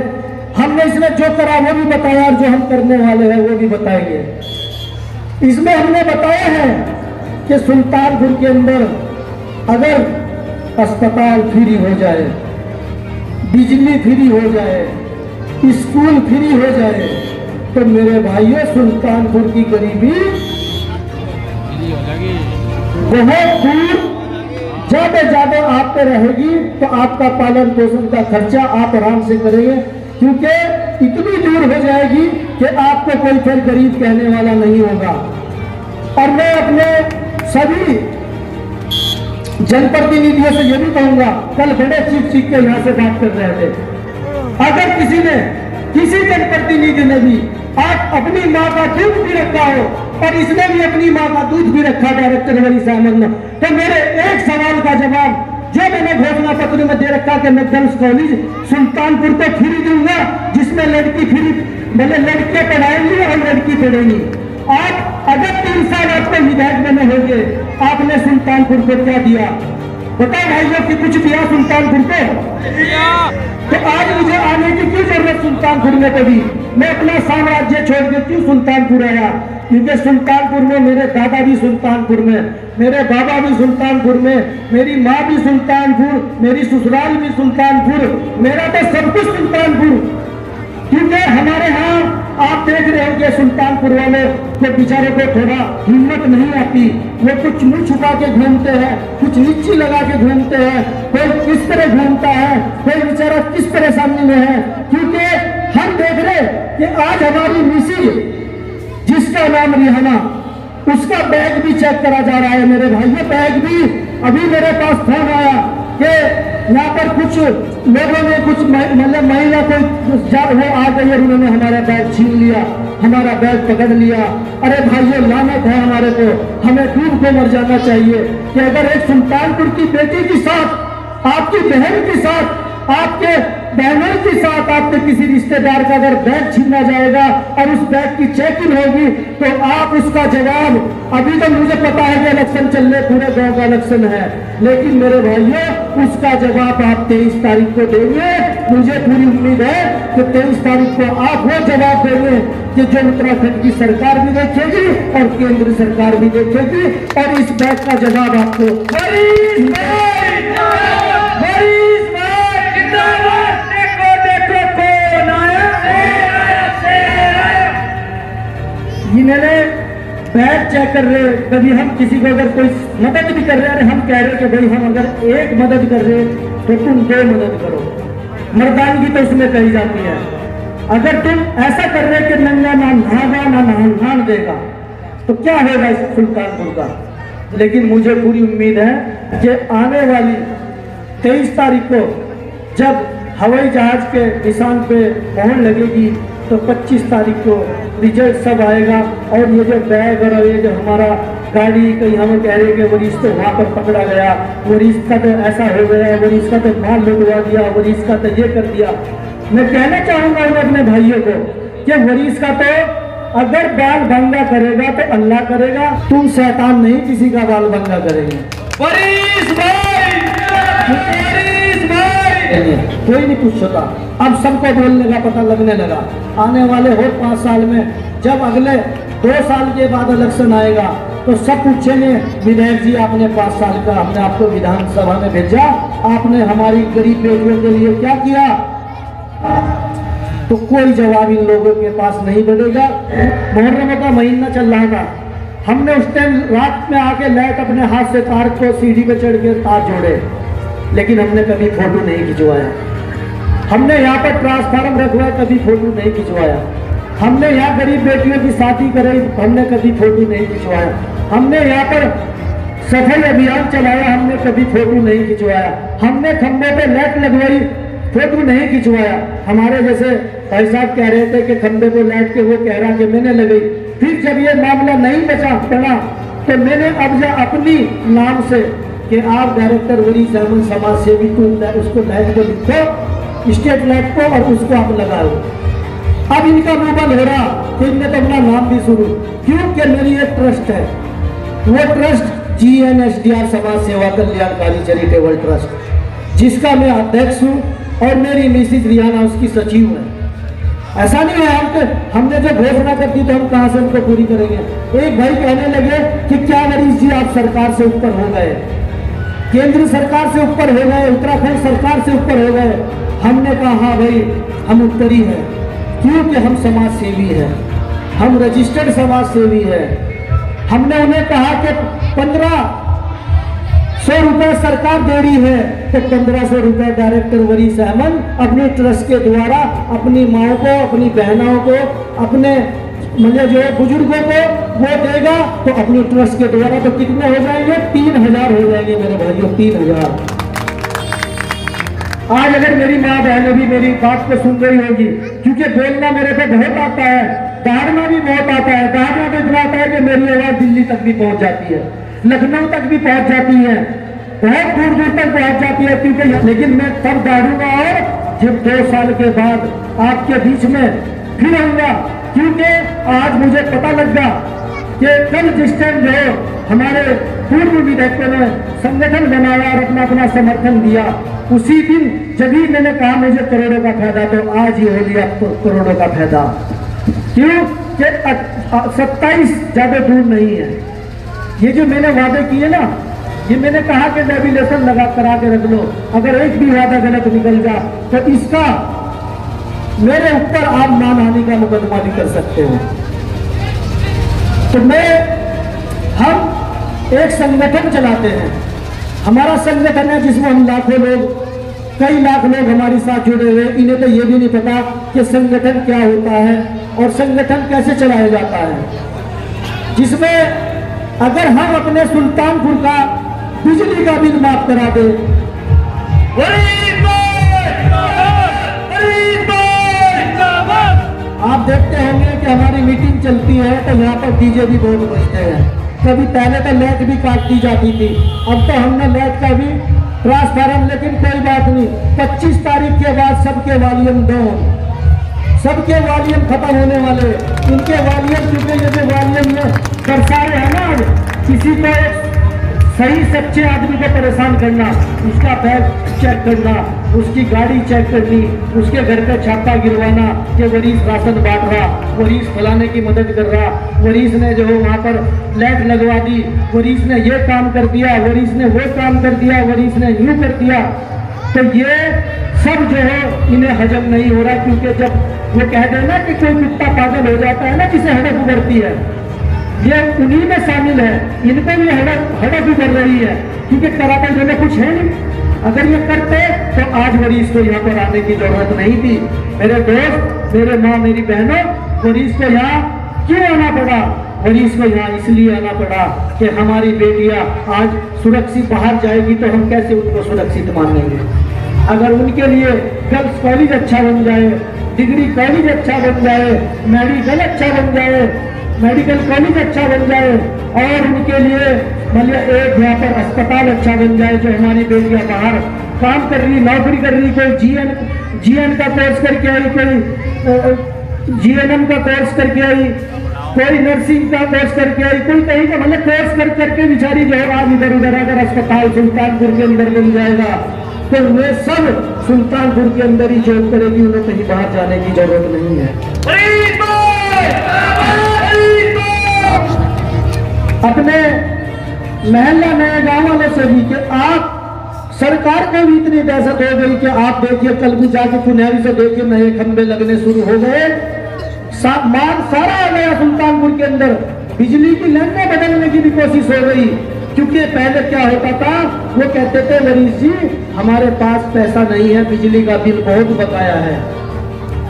हमने इसमें जो करा वो भी बताया और जो हम करने वाले हैं वो भी बताएंगे। इसमें हमने बताया है कि सुल्तानपुर के अंदर अगर अस्पताल फ्री हो जाए, बिजली फ्री हो जाए, स्कूल फ्री हो जाए, तो मेरे भाइयों सुल्तानपुर की गरीबी बहुत दूर ज्यादा ज्यादा आप पे रहेगी। तो आपका पालन पोषण का खर्चा आप आराम से करेंगे, क्योंकि इतनी दूर हो जाएगी कि आपको कोई फिर गरीब कहने वाला नहीं होगा। और मैं अपने सभी जनप्रतिनिधियों से ये भी कहूंगा, कल बड़े चीख के यहाँ से बात कर रहे थे, अगर किसी जनप्रतिनिधि ने भी आज अपनी माँ का दूध भी रखा हो और इसने भी अपनी माँ का दूध भी रखा डायरेक्टर वरीस अहमद ने, तो मेरे एक सवाल का जवाब जो मैंने घोषणा पत्र में दे रखा कि मैं गर्ल्स कॉलेज सुल्तानपुर को फ्री दूंगा, जिसमें लड़की फ्री, मतलब लड़के पढ़ाएंगी और लड़की पढ़ेंगी। आप अगर 3 साल आपको विधायक बने होंगे, आपने सुल्तानपुर को क्या दिया बताओ भाइयों कि कुछ दिया सुल्तानपुर को? तो आज मुझे आने की क्यों जरूरत सुल्तानपुर में? कभी मैं अपना साम्राज्य छोड़ के क्यों सुल्तानपुर आया? क्योंकि सुल्तानपुर में मेरे दादा भी सुल्तानपुर में, मेरे बाबा भी सुल्तानपुर में, मेरी माँ भी सुल्तानपुर, मेरी ससुराल भी सुल्तानपुर, मेरा तो सब कुछ सुल्तानपुर। क्योंकि हमारे यहाँ आप देख रहे होंगे सुल्तानपुर वाले के बेचारे को थोड़ा हिम्मत नहीं आती, वो कुछ मुंह छुपा के घूमते हैं, कुछ नीची लगा के घूमते हैं, कोई किस तरह घूमता है, कोई बेचारा किस परेशानी में है। क्योंकि हम देख रहे कि आज हमारी मिसिज जिसका नाम रिहाना, उसका बैग भी चेक करा जा रहा है। मेरे भाइयों बैग भी, अभी मेरे पास फोन आया कि यहाँ पर कुछ लोगों ने कुछ मतलब महिला को वो आ गई और उन्होंने हमारा बैग छीन लिया, हमारा बैग पकड़ लिया। अरे भाइयों लानत है हमारे को, हमें डूब के मर जाना चाहिए कि अगर एक सुल्तानपुर की बेटी के साथ, आपकी बहन के साथ, आपके बहनों के साथ आपके किसी रिश्तेदार का अगर बैग छीना जाएगा और उस बैग की चेकिंग होगी, तो आप उसका जवाब, अभी तो मुझे पता है कि इलेक्शन चल रहे, पूरे गांव का इलेक्शन है, लेकिन मेरे भाइयों उसका जवाब आप 23 तारीख को देंगे। मुझे पूरी उम्मीद है कि 23 तारीख को आप वो जवाब देंगे कि जो उत्तराखंड की सरकार भी देखेगी और केंद्र सरकार भी देखेगी, और इस बैग का जवाब आपको मैंने बैग चेक कर रहे। कभी हम किसी को अगर कोई मदद भी कर रहे हैं, हम कह रहे कि भाई हम अगर एक मदद कर रहे तो तुम 2 मदद करो, मर्दानगी तो उसमें कही जाती है। अगर तुम ऐसा कर रहे कि नंगा ना नहागा ना नहान देगा, तो क्या होगा इस सुल्तानपुर का? लेकिन मुझे पूरी उम्मीद है कि आने वाली 23 तारीख को जब हवाई जहाज के निशान पे मोहर लगेगी, तो 25 तारीख को रिजल्ट सब आएगा। और ये जो बैग और ये जो हमारा गाड़ी, कहीं हमें कह रहे कि वरीस तो वहाँ पर पकड़ा गया, वरीस का तो ऐसा हो गया, वरीस का तो माल लुटवा दिया, वरीस का तो ये कर दिया। मैं कहना चाहूंगा उन अपने भाइयों को कि वरीस का तो अगर बाल भंगा करेगा तो अल्लाह करेगा, तुम शैतान नहीं किसी का बाल भंगा करेंगे। वरीस भाई, कोई नहीं पूछ सकता, अब सबको बोलने का पता लगने लगा। आने वाले हो 5 साल में, जब अगले 2 साल के बाद इलेक्शन आएगा, तो सब पूछेंगे विधायक जी आपने 5 साल का हमने आपको विधानसभा में भेजा, आपने हमारी गरीब बेटियों के लिए क्या किया? तो कोई जवाब इन लोगों के पास नहीं बढ़ेगा। मुहर्रम का महीना चल रहा था, हमने उस टाइम रात में आके लाइट अपने हाथ से तार को सीढ़ी पे चढ़ के तार जोड़े, लेकिन हमने कभी फोटो नहीं खिंचवाया। हमने यहाँ पर ट्रांसफार्म रखवाया, कभी फोटो नहीं खिंचवाया। हमने यहाँ गरीब बेटियों की शादी कराई, हमने कभी फोटो नहीं खिंचवाया। हमने यहाँ पर सफाई अभियान चलाया, हमने कभी फोटो नहीं खिंचवाया। हमने खंभे पे लाइट लगवाई, फोटो नहीं खिंचवाया। हमारे जैसे भाई साहब कह रहे थे कि खंभे पे लाइट के, वो कह रहा कि मैंने लगाई। फिर जब ये मामला नहीं बचा पड़ा, तो मैंने अब अपनी नाम से कि आप डायरेक्टर वरीस अहमद समाज सेवी को उसको लाइट को लिखो, स्टेट लाइट को, और उसको आप लगाओ। अब इनका मुंह बंद हो रहा, तो इनने तो अपना नाम भी शुरू, क्योंकि मेरी एक ट्रस्ट है, वो ट्रस्ट GNSDR समाज सेवा कल्याणकारी चैरिटेबल ट्रस्ट, जिसका मैं अध्यक्ष हूँ और मेरी मिसिज रिहाना उसकी सचिव है। ऐसा नहीं है हमने जो घोषणा कर दी तो हम कहां से उनको पूरी करेंगे। एक भाई कहने लगे कि क्या वरीश जी आप सरकार से ऊपर हो गए, केंद्र सरकार से ऊपर हो गए, उत्तराखंड सरकार से ऊपर हो गए। हमने कहा हाँ भाई हम उत्तरी हैं, क्योंकि हम समाज सेवी हैं, हम रजिस्टर्ड समाज सेवी हैं। हमने उन्हें कहा कि 1500 रुपए सरकार दे रही है, तो 1500 रुपए डायरेक्टर वरीश अहमद अपने ट्रस्ट के द्वारा अपनी माओ को, अपनी बहनों को, अपने मतलब जो बुजुर्गों को वो देगा। तो अपने ट्रस्ट के द्वारा तो कितने हो जाएंगे, 3000 हो जाएंगे मेरे भाइयों, 3000। आज अगर मेरी माँ बहनें भी मेरी बात को सुन रही होगी, क्योंकि बोलना मेरे पे बहुत आता है, दहाड़ना भी बहुत आता है, दहाड़ना भी इतना आता है कि मेरी आवाज दिल्ली तक भी पहुंच जाती है, लखनऊ तक भी पहुंच जाती है, बहुत दूर दूर तक पहुंच जाती है। क्योंकि लेकिन मैं तब दहाड़ूंगा और जब 2 साल के बाद आपके बीच में फिर आऊंगा, क्योंकि आज मुझे पता लगा कि कल जिस टाइम जो हमारे पूर्व विधायकों ने संगठन बनाया और अपना अपना समर्थन दिया, उसी दिन जब ही मैंने कहा मुझे करोड़ों का फायदा, तो आज ही हो लिया करोड़ों का फायदा। क्यों कि 27 ज्यादा दूर नहीं है। ये जो मैंने वादे किए ना, ये मैंने कहा कि नेविगेशन लगा करा के रख लो, अगर एक भी वादा गलत निकल जा तो इसका मेरे ऊपर आप मानहानि का मुकदमा भी कर सकते हो। तो हम एक संगठन चलाते हैं, हमारा संगठन है जिसमें हम लाखों लोग, कई लाख लोग हमारे साथ जुड़े हुए। इन्हें तो ये भी नहीं पता कि संगठन क्या होता है और संगठन कैसे चलाया जाता है, जिसमें अगर हम अपने सुल्तानपुर का बिजली का बिल माफ करा दे, आप देखते होंगे कि हमारी मीटिंग चलती है तो यहाँ पर डीजे भी बहुत बजते हैं। कभी पहले तो लाइट भी काट दी जाती थी, अब तो हमने लाइट का भी ट्रांसफार्मर, लेकिन कोई बात नहीं, 25 तारीख के बाद सबके वॉल्यूम डाउन, सबके वॉल्यूम खत्म होने वाले। इनके वॉल्यूम, क्योंकि ये जो वॉल्यूम में बरसाए है ना, किसी को सही सच्चे आदमी को परेशान करना, उसका बैग चेक करना, उसकी गाड़ी चेक करनी, उसके घर पे छापा गिरवाना कि वरीश राशन बांट रहा, वरीश फलाने की मदद कर रहा, वरीश ने जो वहाँ पर लाइट लगवा दी, वरीश ने ये काम कर दिया, वरीश ने वो काम कर दिया, वरीश ने यूं कर दिया। तो ये सब जो है इन्हें हजम नहीं हो रहा, क्योंकि जब वो कह देना कि कोई कुत्ता पागल हो जाता है ना, जिसे हड़प उभरती है, ये उन्हीं में शामिल है। इनको भी हड़प उभर रही है, क्योंकि कराते जो कुछ है नहीं। अगर ये करते तो आज वरीश को यहाँ पर आने की जरूरत नहीं थी। मेरे दोस्त, मेरे माँ, मेरी बहनों, वरीश को यहाँ क्यों आना पड़ा? वरीश को यहाँ इसलिए आना पड़ा कि हमारी बेटियां आज सुरक्षित बाहर जाएगी तो हम कैसे उनको सुरक्षित मानेंगे। अगर उनके लिए गर्ल्स कॉलेज अच्छा बन जाए, डिग्री कॉलेज अच्छा बन जाए, मेडिकल अच्छा बन जाए, मेडिकल कॉलेज अच्छा बन जाए, और उनके लिए मतलब एक यहाँ पर अस्पताल अच्छा बन जाए, जो हमारी बेटियां बाहर काम कर रही, नौकरी कर रही, कोई जीएन का कोर्स करके आई, कोई जीएनएम का कोर्स करके आई, कोई नर्सिंग का कोर्स करके आई, कोई कहीं का मतलब कोर्स करके बेचारी जो है आज इधर उधर अगर अस्पताल सुल्तानपुर के अंदर मिल जाएगा तो वे सब सुल्तानपुर के अंदर ही जॉब करेगी, उन्हें कहीं बाहर जाने की जरूरत नहीं है। अपने महल्ला नए गांव वालों से भी कि आप सरकार को भी इतनी दहशत हो गई कि आप देखिए कल भी जाके पुनहरी से देखिए नए खंबे लगने शुरू हो गए, मान सारा आ गया सुल्तानपुर के अंदर, बिजली की लाइनें बदलने की भी कोशिश हो गई। क्योंकि पहले क्या होता था, वो कहते थे वरीश जी हमारे पास पैसा नहीं है, बिजली का बिल बहुत बकाया है।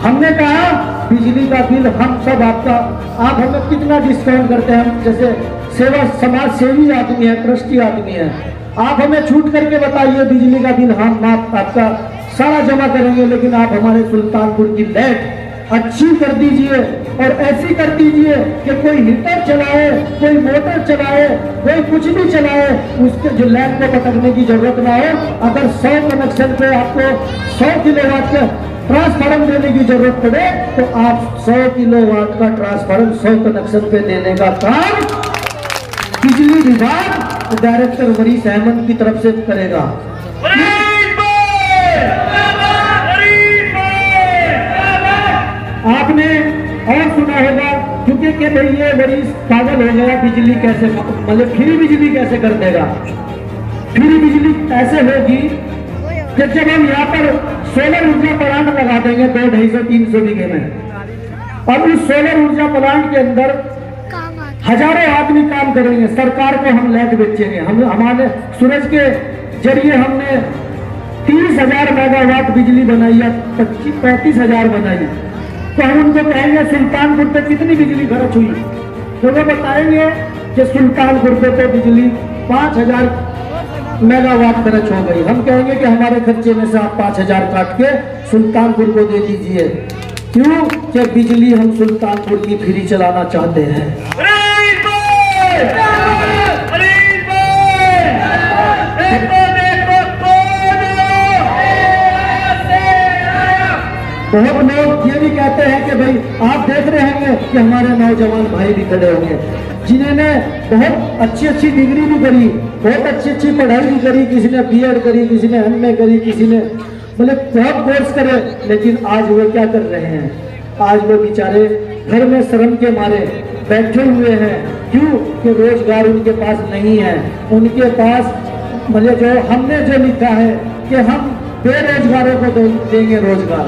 हमने कहा बिजली का बिल हम सब आपका, आप हमें कितना डिस्काउंट करते हैं, हम जैसे सेवा समाज सेवी आदमी है, ट्रस्टी आदमी है, आप हमें छूट करके बताइए बिजली का बिल हम आपका सारा जमा करेंगे, लेकिन आप हमारे सुल्तानपुर की लाइट अच्छी कर दीजिए और ऐसी कर दीजिए कि कोई हीटर चलाए, कोई मोटर चलाए, कोई कुछ भी चलाए, उसके जो लाइट को पटकने की जरूरत ना हो। अगर 100 कनेक्शन पे आपको 100 किलोवाट का ट्रांसफार्मर देने की जरूरत पड़े तो आप 100 किलोवाट का ट्रांसफार्मर 100 कनेक्शन पे देने का काम बिजली विभाग डायरेक्टर वरीश अहमद की तरफ से करेगा। आपने और सुना होगा क्योंकि कि भाई ये बड़ी पागल हो गया, बिजली कैसे मतलब फ्री बिजली कैसे कर देगा। फ्री बिजली ऐसे होगी कि जब हम यहाँ पर सोलर ऊर्जा प्लांट लगा देंगे 200-250-300 बीघे में, और उस सोलर ऊर्जा प्लांट के अंदर हजारों आदमी काम करेंगे, सरकार को हम लाइट बेचेंगे। हम हमारे सूरज के जरिए हमने 30,000 मेगावाट बिजली बनाई है, 25-35,000 बनाई, तो हम उनको कहेंगे सुल्तानपुर पे कितनी बिजली खर्च हुई, तो वो बताएंगे कि सुल्तानपुर पे तो बिजली 5,000 मेगावाट खर्च हो गई। हम कहेंगे कि हमारे खर्चे में से आप 5,000 काट के सुल्तानपुर को दे दीजिए। क्यों? कि बिजली हम सुल्तानपुर की फ्री चलाना चाहते हैं। बहुत लोग ये भी कहते हैं कि भाई आप देख रहे होंगे कि हमारे नौजवान भाई भी खड़े होंगे जिन्होंने बहुत अच्छी डिग्री भी करी, बहुत अच्छी पढ़ाई भी करी, किसी ने बीएड करी, किसी ने एमए करी, किसी ने मतलब बहुत कोर्स करे, लेकिन आज वो क्या कर रहे हैं? आज वो बेचारे घर में शर्म के मारे बैठे हुए हैं। क्यों? कि रोजगार उनके पास नहीं है। उनके पास मतलब जो हमने जो लिखा है कि हम बेरोजगारों को देंगे रोजगार,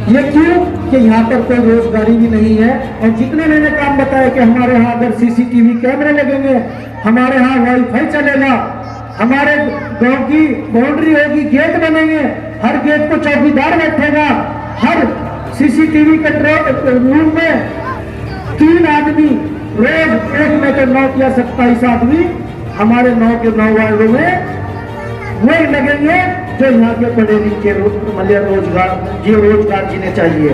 ये क्यों? कि यहाँ पर कोई रोजगारी भी नहीं है। और जितने मैंने काम बताया कि हमारे यहाँ अगर सीसीटीवी कैमरे लगेंगे, हमारे यहाँ वाईफाई चलेगा, हमारे गांव की बाउंड्री होगी, गेट बनेंगे, हर गेट को चौकीदार बैठेगा, हर सीसीटीवी कंट्रोल रूम में 3 आदमी रोज, एक में तो 9 या 27 आदमी हमारे 9 के 9 वार्डों में वही लगेंगे जो यहाँ के पढ़े लिखे रोजगार जिन्हें चाहिए।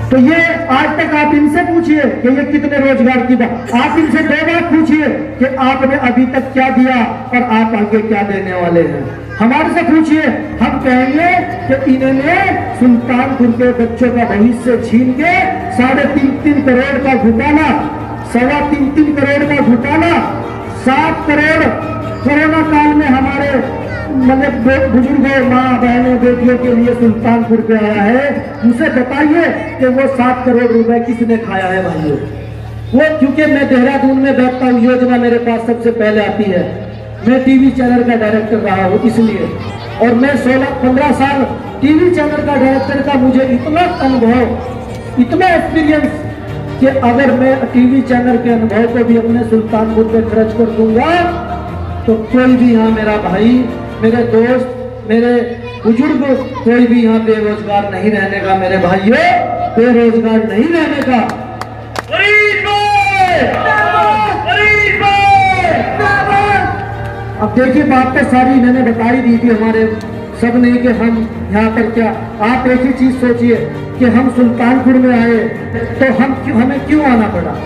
तो ये आज तक आप इनसे पूछिए कि ये कितने रोजगार की बात, आप इनसे 2 बात पूछिए कि आपने अभी तक क्या दिया और आप आगे क्या देने वाले हैं। हमारे से पूछिए, हम कहेंगे कि इन्होंने सुल्तानपुर के बच्चों का भविष्य छीन के 3.5 करोड़ का घोटाला, 3.25 करोड़ का घोटाला, 7 करोड़ कोरोना काल में हमारे मतलब बुजुर्गों, माँ बहनों, बेटियों के लिए सुल्तानपुर पे आया है। मुझे बताइए कि वो 7 करोड़ रुपए किसने खाया है भाइयों? वो क्योंकि मैं देहरादून में बैठता हूँ, योजना मेरे पास सबसे पहले आती है। मैं टीवी चैनल का डायरेक्टर रहा हूँ इसलिए, और मैं 16-15 साल टीवी चैनल का डायरेक्टर का मुझे इतना अनुभव, इतना एक्सपीरियंस कि अगर मैं टीवी चैनल के अनुभव को भी अपने सुल्तानपुर पे खर्च कर दूंगा तो कोई भी यहाँ मेरा भाई, मेरे दोस्त, मेरे बुजुर्ग, कोई भी यहाँ बेरोजगार नहीं रहने का। मेरे भाइयों, बेरोजगार नहीं रहने का। अब देखिए, बात तो सारी मैंने बताई दी थी हमारे सब ने कि हम यहाँ पर क्या, आप एक ही चीज सोचिए कि हम सुल्तानपुर में आए तो हमें क्यों आना पड़ा?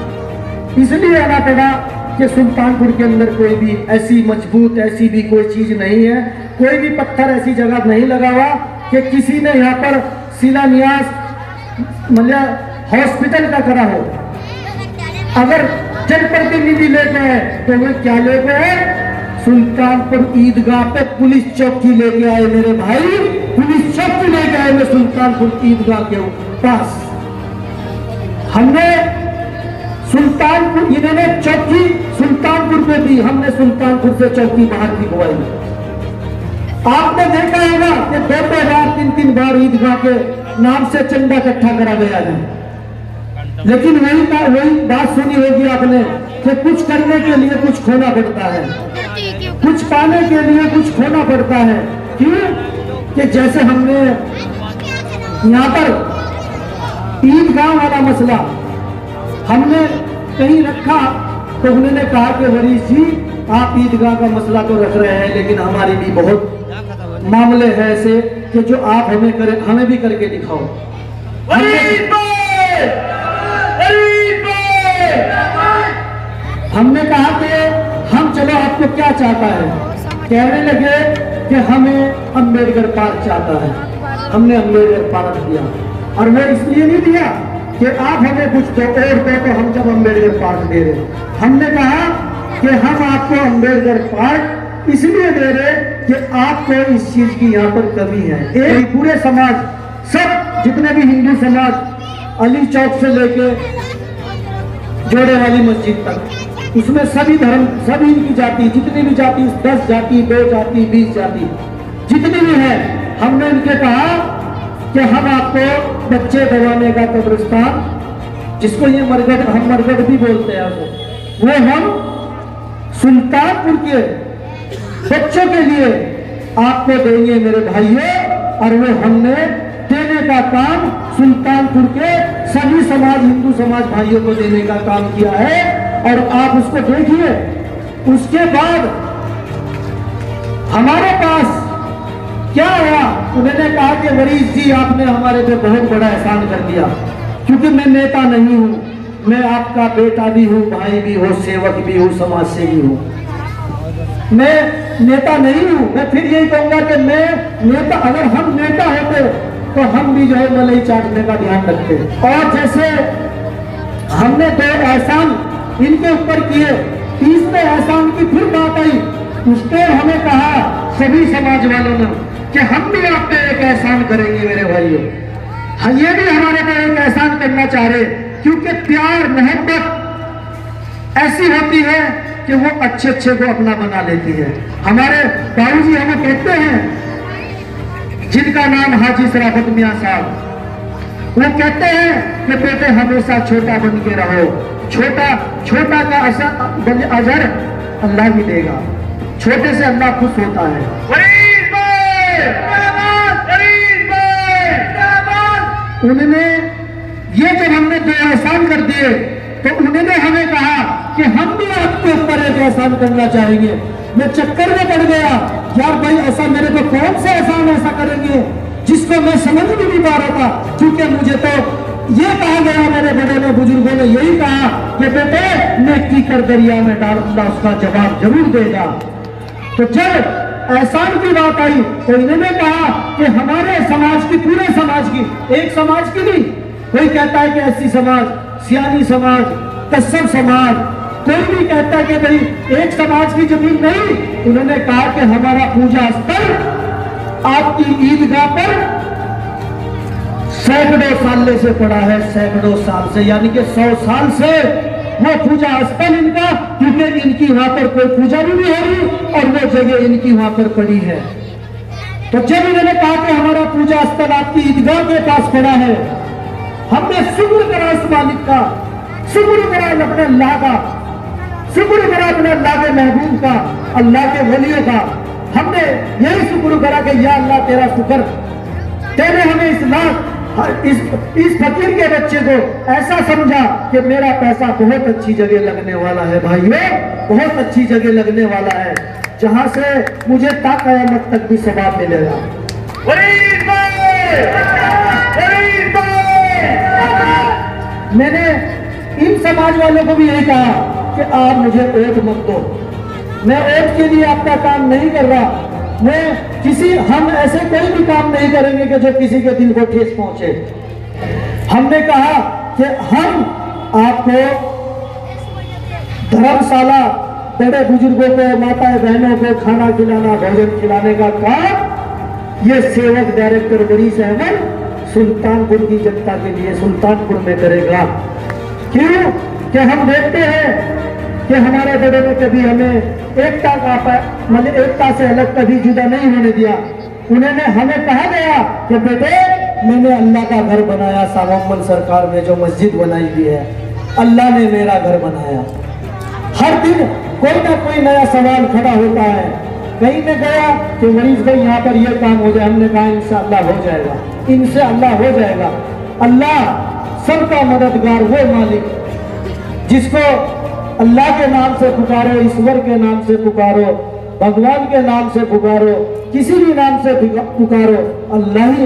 इसलिए आना पड़ा कि सुल्तानपुर के अंदर कोई भी ऐसी मजबूत ऐसी भी कोई चीज नहीं है, कोई भी पत्थर ऐसी जगह नहीं लगा हुआ कि किसी ने यहाँ पर शिलान्यास मतलब हॉस्पिटल का करा हो। अगर जनप्रतिनिधि लेके आए तो वे क्या लेके आए? सुल्तानपुर ईदगाह पे पुलिस चौकी लेके आए मेरे भाई, पुलिस चौकी लेके आए मैं सुल्तानपुर ईदगाह के पास। हमने सुल्तानपुर, इन्होंने चौकी सुल्तानपुर पे दी, हमने सुल्तानपुर से चौकी बाहर दिखवाई। आपने देखा होगा कि 2 बार 3 बार ईदगाह के नाम से चंदा इकट्ठा करा गया है, लेकिन वही बात सुनी होगी आपने कि कुछ करने के लिए कुछ खोना पड़ता है, कुछ पाने के लिए कुछ खोना पड़ता है। क्यों? कि जैसे हमने यहाँ पर ईदगाह वाला मसला हमने कहीं रखा तो उन्होंने कहा कि हरीश जी आप ईदगाह का मसला तो रख रहे हैं, लेकिन हमारे भी बहुत मामले हैं ऐसे कि जो आप हमें भी करके दिखाओ। हमने कहा कि हम चलो आपको क्या चाहता है? कहने लगे कि हमें अम्बेडकर पार्क चाहता है। हमने अम्बेडकर पार्क दिया, और वो इसलिए नहीं दिया कि आप हमें कुछ तो और दो, तो हम जब अम्बेडकर पार्क दे रहे, हमने कहा कि हम आपको अम्बेडकर पार्क इसलिए दे रहे कि आपको इस चीज की यहाँ पर कमी है। एक पूरे समाज सब जितने भी हिंदू समाज अली चौक से लेके जोड़े वाली मस्जिद तक, उसमें सभी धर्म, सभी इनकी जाति, जितनी भी जाति, 10 जाति, 2 जाति, 20 जाति जितनी भी है, हमने इनके कहा कि हम आपको बच्चे दबाने का कब्रिस्तान, जिसको ये मरगद, हम मरगद भी बोलते हैं, वो हम सुल्तानपुर के बच्चों के लिए आपको देंगे मेरे भाइयों। और वो हमने देने का काम सुल्तानपुर के सभी समाज, हिंदू समाज भाइयों को देने का काम किया है। और आप उसको देखिए। उसके बाद हमारे पास क्या हुआ, उन्होंने कहा कि वरीश जी आपने हमारे पे बहुत बड़ा एहसान कर दिया, क्योंकि मैं नेता नहीं हूं, मैं आपका बेटा भी हूं, भाई भी हूं, सेवक भी हूं, समाज सेवी हूं, मैं नेता नहीं हूं। मैं फिर यही कहूंगा कि मैं नेता, अगर हम नेता होते तो हम भी जो है मलाई चाटने का ध्यान रखते। और जैसे हमने 2 एहसान इनके ऊपर किए, 30वें एहसान की फिर बात आई, उस टाइम हमें कहा सभी समाज वालों ने कि हम भी आप पे एक एहसान करेंगे मेरे भाइयों। ये भी हमारे पे एक एहसान करना चाह रहे, क्योंकि प्यार मोहब्बत ऐसी होती है कि वो अच्छे अच्छे को अपना बना लेती है। हमारे बाबूजी हमें कहते हैं, जिनका नाम हाजी शराफत मियां साहब, वो कहते हैं कि बेटे हमेशा छोटा बन के रहो, छोटा का अजर अल्लाह ही देगा, छोटे से अल्लाह खुश होता है। उन्होंने ये जब हमने 2 एहसान कर दिए तो उन्होंने हमें कहा कि हम भी आपके ऊपर एक एहसान करना चाहेंगे। मैं चक्कर में पड़ गया, यार भाई ऐसा मेरे को कौन से एहसान ऐसा करेंगे जिसको मैं समझ भी नहीं पा रहा था, क्योंकि मुझे तो ये कहा गया, मेरे बड़े ने बुजुर्गों ने यही कहा कि बेटे नेकी कर दरिया में डाल, अल्लाह उसका जवाब जरूर देगा। तो जब एहसान की बात आई तो इन्होंने कहा कि हमारे समाज की, पूरे समाज की, एक समाज की नहीं, कोई कहता है कि ऐसी समाज, सियानी समाज, कस्सब समाज, कोई भी कहता है कि भाई एक समाज की जमीन नहीं। उन्होंने कहा कि हमारा पूजा स्थल आपकी ईदगाह पर सैकड़ों साल से पड़ा है, सैकड़ों साल से, यानी कि 100 साल से वो पूजा स्थल इनका, क्योंकि इनकी वहां पर कोई पूजा भी नहीं हो रही और वो जगह इनकी वहां पर पड़ी है। तो जब इन्होंने कहा कि हमारा पूजा स्थल आपकी ईदगाह के पास पड़ा है, हमने शुक्र करा इस मालिक का, शुक्र करा अपने अल्लाह का, शुक्र करा अपने अल्लाह के महबूब का, अल्लाह के वलियों का। हमने यही शुक्र करा कि या अल्लाह तेरा शुक्र, तेरे हमें इस फकीर के बच्चे को ऐसा समझा कि मेरा पैसा बहुत अच्छी जगह लगने वाला है भाइयों, बहुत अच्छी जगह लगने वाला है, जहां से मुझे ता क़यामत तक भी सवाब मिलेगा। मैंने इन समाज वालों को भी यही कहा कि आप मुझे वोट मत दो, मैं वोट के लिए आपका काम नहीं कर रहा, हम ऐसे कोई भी काम नहीं करेंगे कि जो किसी के दिल को ठेस पहुंचे। हमने कहा कि हम आपको धर्मशाला, बड़े बुजुर्गों को, माता बहनों को खाना खिलाना, भोजन खिलाने का काम ये सेवक डायरेक्टर वरीश अहमद सुल्तानपुर की जनता के लिए सुल्तानपुर में करेगा। क्यों कि हम देखते हैं कि हमारे बड़े ने कभी हमें एकता का, मतलब एकता से अलग कभी जुदा नहीं होने दिया। उन्होंने हमें कहा गया कि बेटे मैंने अल्लाह का घर बनाया, सावमन सरकार में जो मस्जिद बनाई हुई है, अल्लाह ने मेरा घर बनाया। हर दिन कोई ना कोई नया सवाल खड़ा होता है, कहीं ने गया कि वरीश भाई यहाँ पर यह काम हो जाए, हमने कहा इंशाअल्लाह हो जाएगा, इनसे अल्लाह हो जाएगा। अल्लाह सबका मददगार, वो मालिक जिसको अल्लाह के नाम से पुकारो, ईश्वर के नाम से पुकारो, भगवान के नाम से पुकारो, किसी भी नाम से पुकारो, अल्लाह ही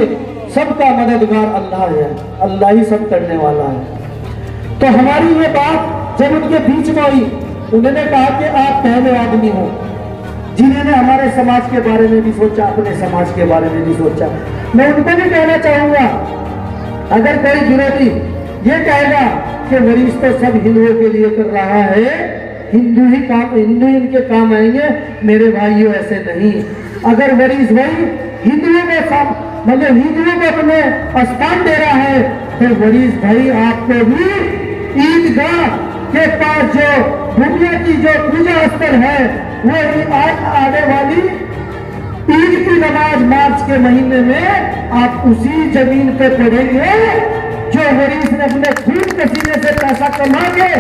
सबका मददगार, अल्लाह है, अल्लाह ही सब करने वाला है। तो हमारी ये बात जब उनके बीच में आई, उन्होंने कहा कि आप पहले आदमी हो जिन्होंने हमारे समाज के बारे में भी सोचा, अपने समाज के बारे में भी सोचा। मैं उनको भी कहना चाहूंगा, अगर कोई विरोधी ये कहेगा कि वरीश तो सब हिंदुओं के लिए कर रहा है, हिंदू इनके काम आएंगे, मेरे भाइयों ऐसे नहीं। अगर वरीस भाई हिंदुओं में मतलब हिंदुओं को अपने स्थान दे रहा है, तो वरीस भाई आपको भी ईदगाह के पास जो दुनिया की जो पूजा स्थल है, वो आज आने वाली ईद की नमाज मार्च के महीने में आप उसी जमीन पे पढ़ेंगे जो वरीस ने अपने खून पसीने से पैसा कमा के,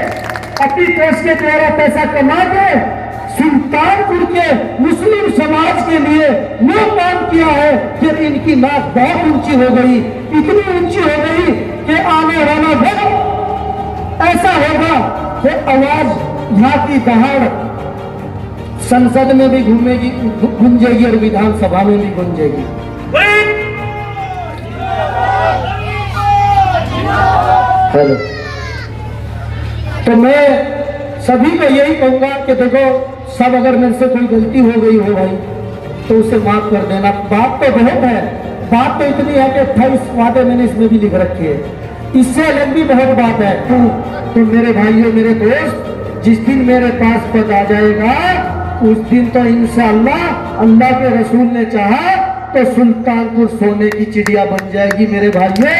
अपनी ट्रस्ट के द्वारा पैसा कमा के सुल्तानपुर के मुस्लिम समाज के लिए वो काम किया है। फिर इनकी नाक बहुत ऊंची हो गई, इतनी ऊंची हो गई कि आने वाला वक्त ऐसा होगा कि आवाज यहाँ की दहाड़ संसद में भी घूमेगी, गूंजेगी और विधानसभा में भी गूंजेगी। हेलो, तो मैं सभी को यही कहूंगा कि देखो सब, अगर मेरे से कोई गलती हो गई हो भाई तो उसे माफ कर देना। बात तो बहुत है, बात तो इतनी है कि 28 वादे मैंने इसमें भी लिख रखी है, इससे अलग भी बहुत बात है। तो मेरे भाइयों, मेरे दोस्त, जिस दिन मेरे पास पद आ जाएगा उस दिन तो इंशाअल्लाह अल्लाह के रसूल ने चाहा तो सुल्तानपुर सोने की चिड़िया बन जाएगी। मेरे भाइयों,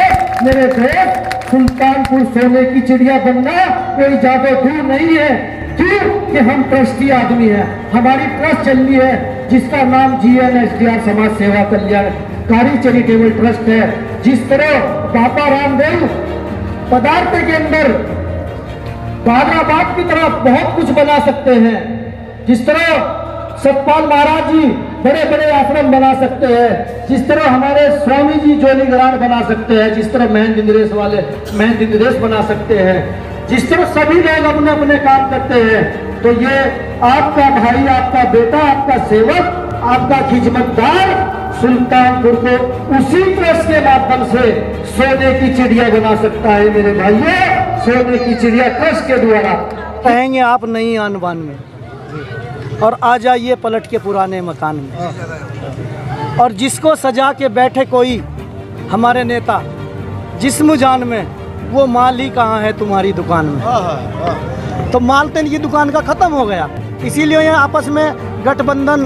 मेरे दोस्त, सुल्तानपुर सोने की चिड़िया बनना कोई ज्यादा दूर नहीं है। क्यों कि हम ट्रस्टी आदमी हैं, हमारी ट्रस्ट चल रही है जिसका नाम GNSDR समाज सेवा कल्याणकारी चैरिटेबल ट्रस्ट है। जिस तरह बाबा रामदेव पदार्थ के अंदर बागराबाद की तरह बहुत कुछ बना सकते हैं, जिस तरह सतपाल महाराज जी बड़े बड़े आश्रम बना सकते हैं, जिस तरह हमारे स्वामी जी जोलीग्रांड बना सकते हैं, जिस तरह महेंद्र इंद्रेश वाले महेंद्र इंद्रेश बना सकते हैं, जिस तरह सभी लोग अपने अपने काम करते हैं, तो ये आपका भाई, आपका बेटा, आपका सेवक, आपका खिदमतगार सुल्तानपुर को उसी ट्रस्ट के माध्यम से सोने की चिड़िया बना सकता है। मेरे भाइयों, सोने की चिड़िया ट्रस्ट के द्वारा कहेंगे आप नई आन बान में और आ जाइए पलट के पुराने मकान में। और जिसको सजा के बैठे कोई हमारे नेता जिस्म जान में, वो माल ही कहाँ है तुम्हारी दुकान में। तो माल तो इनकी दुकान का ख़त्म हो गया, इसीलिए यहाँ आपस में गठबंधन,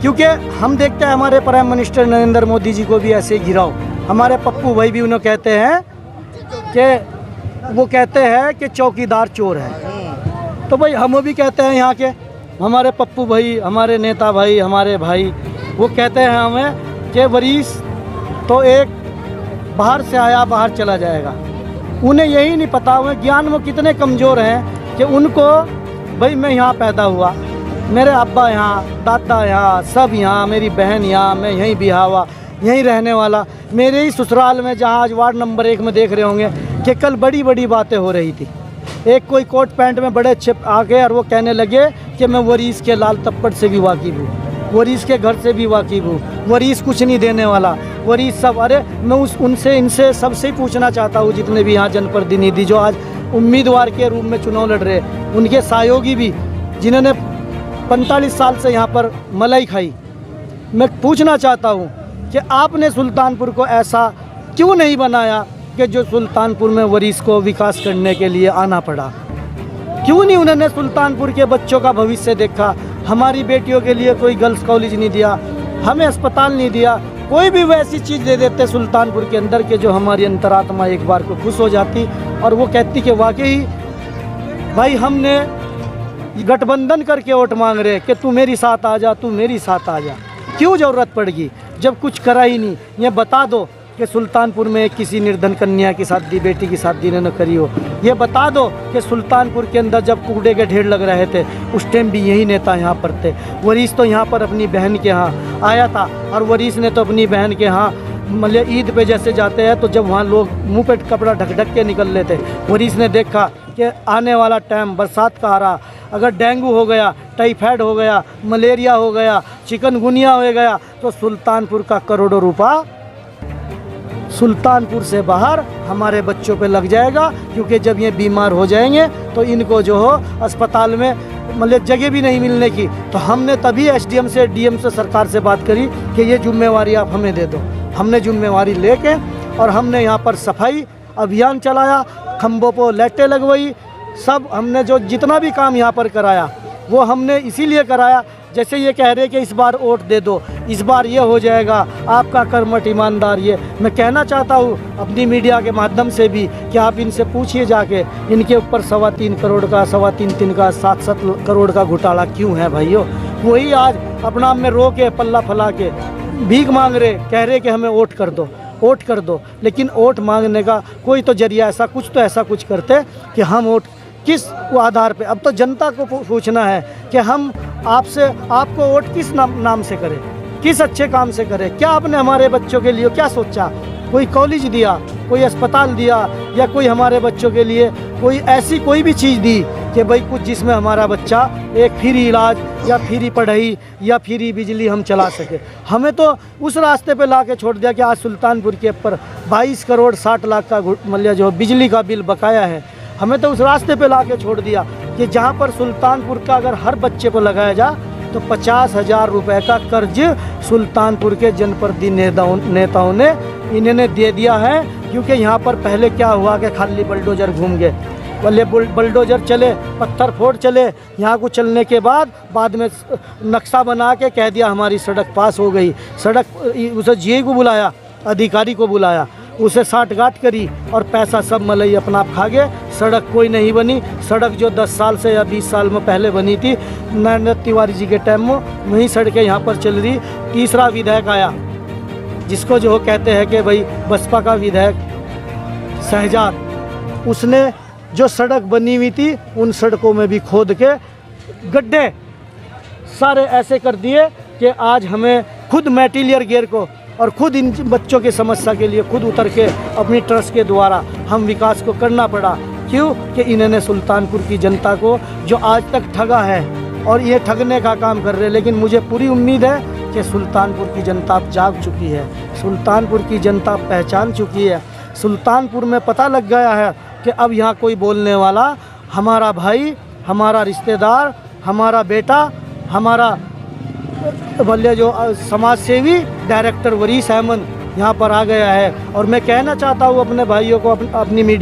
क्योंकि हम देखते हैं हमारे प्राइम मिनिस्टर नरेंद्र मोदी जी को भी ऐसे ही गिराओ। हमारे पप्पू भाई भी उन्हें कहते हैं कि वो कहते हैं कि चौकीदार चोर है। तो भाई हम भी कहते हैं यहाँ के हमारे पप्पू भाई, हमारे नेता भाई, हमारे भाई, वो कहते हैं हमें कि वरीस तो एक बाहर से आया बाहर चला जाएगा। उन्हें यही नहीं पता, हुए ज्ञान में कितने कमज़ोर हैं कि उनको भाई मैं यहाँ पैदा हुआ, मेरे अब्बा यहाँ, दादा यहाँ, सब यहाँ, मेरी बहन यहाँ, मैं यहीं बिहा हुआ, यहीं रहने वाला। मेरे ही ससुराल में, जहाँ आज वार्ड नंबर 1 में देख रहे होंगे कि कल बड़ी बड़ी बातें हो रही थी। एक कोई कोट पैंट में बड़े अच्छे आ गए और वो कहने लगे कि मैं वरीस के लाल तप्पड़ से भी वाकिफ़ हूँ, वरीस के घर से भी वाकिफ़ हूँ, वरीस कुछ नहीं देने वाला, वरीस सब। अरे मैं उनसे इनसे सबसे ही पूछना चाहता हूँ, जितने भी यहाँ जनप्रतिनिधि जो आज उम्मीदवार के रूप में चुनाव लड़ रहे, उनके सहयोगी भी जिन्होंने 45 साल से यहाँ पर मलाई खाई, मैं पूछना चाहता हूँ कि आपने सुल्तानपुर को ऐसा क्यों नहीं बनाया कि जो सुल्तानपुर में वरीस को विकास करने के लिए आना पड़ा? क्यों नहीं उन्होंने सुल्तानपुर के बच्चों का भविष्य देखा? हमारी बेटियों के लिए कोई गर्ल्स कॉलेज नहीं दिया, हमें अस्पताल नहीं दिया, कोई भी वैसी चीज़ दे देते सुल्तानपुर के अंदर के जो हमारी अंतरात्मा एक बार को खुश हो जाती और वो कहती कि वाकई भाई हमने गठबंधन करके वोट मांग रहे कि तू मेरी साथ आ जा, तू मेरी साथ आ जा। क्यों ज़रूरत पड़गी जब कुछ करा ही नहीं? ये बता दो कि सुल्तानपुर में किसी निर्धन कन्या की शादी, बेटी की शादी इन्होंने करी हो। ये बता दो कि सुल्तानपुर के अंदर जब कूड़े के ढेर लग रहे थे उस टाइम भी यही नेता यहाँ पर थे। वरीस तो यहाँ पर अपनी बहन के यहाँ आया था और वरीस ने तो अपनी बहन के यहाँ मतलब ईद पे जैसे जाते हैं तो जब वहाँ लोग मुंह पे कपड़ा ढक ढक के निकल लेते, वरीस ने देखा कि आने वाला टाइम बरसात का आ रहा, अगर डेंगू हो गया, टाइफाइड हो गया, मलेरिया हो गया, चिकनगुनिया हो गया तो सुल्तानपुर का करोड़ों रुपया सुल्तानपुर से बाहर हमारे बच्चों पे लग जाएगा। क्योंकि जब ये बीमार हो जाएंगे तो इनको जो हो अस्पताल में मतलब जगह भी नहीं मिलने की। तो हमने तभी SDM से DM से सरकार से बात करी कि ये जिम्मेवारी आप हमें दे दो। हमने जिम्मेवारी लेके और हमने यहाँ पर सफाई अभियान चलाया, खम्भों पर लाइटें लगवाई, सब हमने जो जितना भी काम यहाँ पर कराया वो हमने इसीलिए कराया, जैसे ये कह रहे कि इस बार वोट दे दो, इस बार ये हो जाएगा, आपका कर्मठ ईमानदार। ये मैं कहना चाहता हूँ अपनी मीडिया के माध्यम से भी कि आप इनसे पूछिए जाके, इनके ऊपर 3.25 करोड़ का, 3.25 का, 7 करोड़ का घोटाला क्यों है भाइयों। वही आज अपना में रो के पल्ला फैला के भीख मांग रहे, कह रहे कि हमें वोट कर दो, वोट कर दो। लेकिन वोट मांगने का कोई तो जरिया ऐसा कुछ करते कि हम वोट किस आधार पे। अब तो जनता को पूछना है कि हम आपको वोट किस नाम से करें, किस अच्छे काम से करें। क्या आपने हमारे बच्चों के लिए क्या सोचा? कोई कॉलेज दिया, कोई अस्पताल दिया, या कोई हमारे बच्चों के लिए कोई ऐसी कोई भी चीज़ दी कि भाई कुछ जिसमें हमारा बच्चा एक फ्री इलाज या फ्री पढ़ाई या फ्री बिजली हम चला सके। हमें तो उस रास्ते पे ला के छोड़ दिया कि आज सुल्तानपुर के ऊपर 22 करोड़ 60 लाख का मतलब जो बिजली का बिल बकाया है, हमें तो उस रास्ते पे ला के छोड़ दिया कि जहाँ पर सुल्तानपुर का अगर हर बच्चे को लगाया जा तो 50,000 रुपये का कर्ज सुल्तानपुर के जनप्रतिनिधि नेताओं ने इन्होंने दे दिया है। क्योंकि यहाँ पर पहले क्या हुआ कि खाली बुलडोजर घूम गए, पहले बुलडोजर चले, पत्थर फोड़ चले, यहाँ को चलने के बाद में नक्शा बना के कह दिया हमारी सड़क पास हो गई। सड़क उसे जीए को बुलाया, अधिकारी को बुलाया, उसे साठगांठ करी और पैसा सब मलई अपना आप खा गए। सड़क कोई नहीं बनी। सड़क जो 10 साल से या 20 साल में पहले बनी थी नरेंद्र तिवारी जी के टाइम में, वही सड़कें यहाँ पर चल रही। तीसरा विधायक आया जिसको जो कहते हैं कि भाई बसपा का विधायक शहजाद, उसने जो सड़क बनी हुई थी उन सड़कों में भी खोद के गड्ढे सारे ऐसे कर दिए कि आज हमें खुद मेटीरियल गियर को और खुद इन बच्चों की समस्या के लिए खुद उतर के अपनी ट्रस्ट के द्वारा हम विकास को करना पड़ा। क्यों कि इन्होंने सुल्तानपुर की जनता को जो आज तक ठगा है और ये ठगने का काम कर रहे हैं। लेकिन मुझे पूरी उम्मीद है कि सुल्तानपुर की जनता अब जाग चुकी है, सुल्तानपुर की जनता पहचान चुकी है, सुल्तानपुर में पता लग गया है कि अब यहाँ कोई बोलने वाला, हमारा भाई, हमारा रिश्तेदार, हमारा बेटा, हमारा बल्ले जो समाज सेवी डायरेक्टर वरीस अहमद यहाँ पर आ गया है। और मैं कहना चाहता हूँ अपने भाइयों को, अपनी मीडिया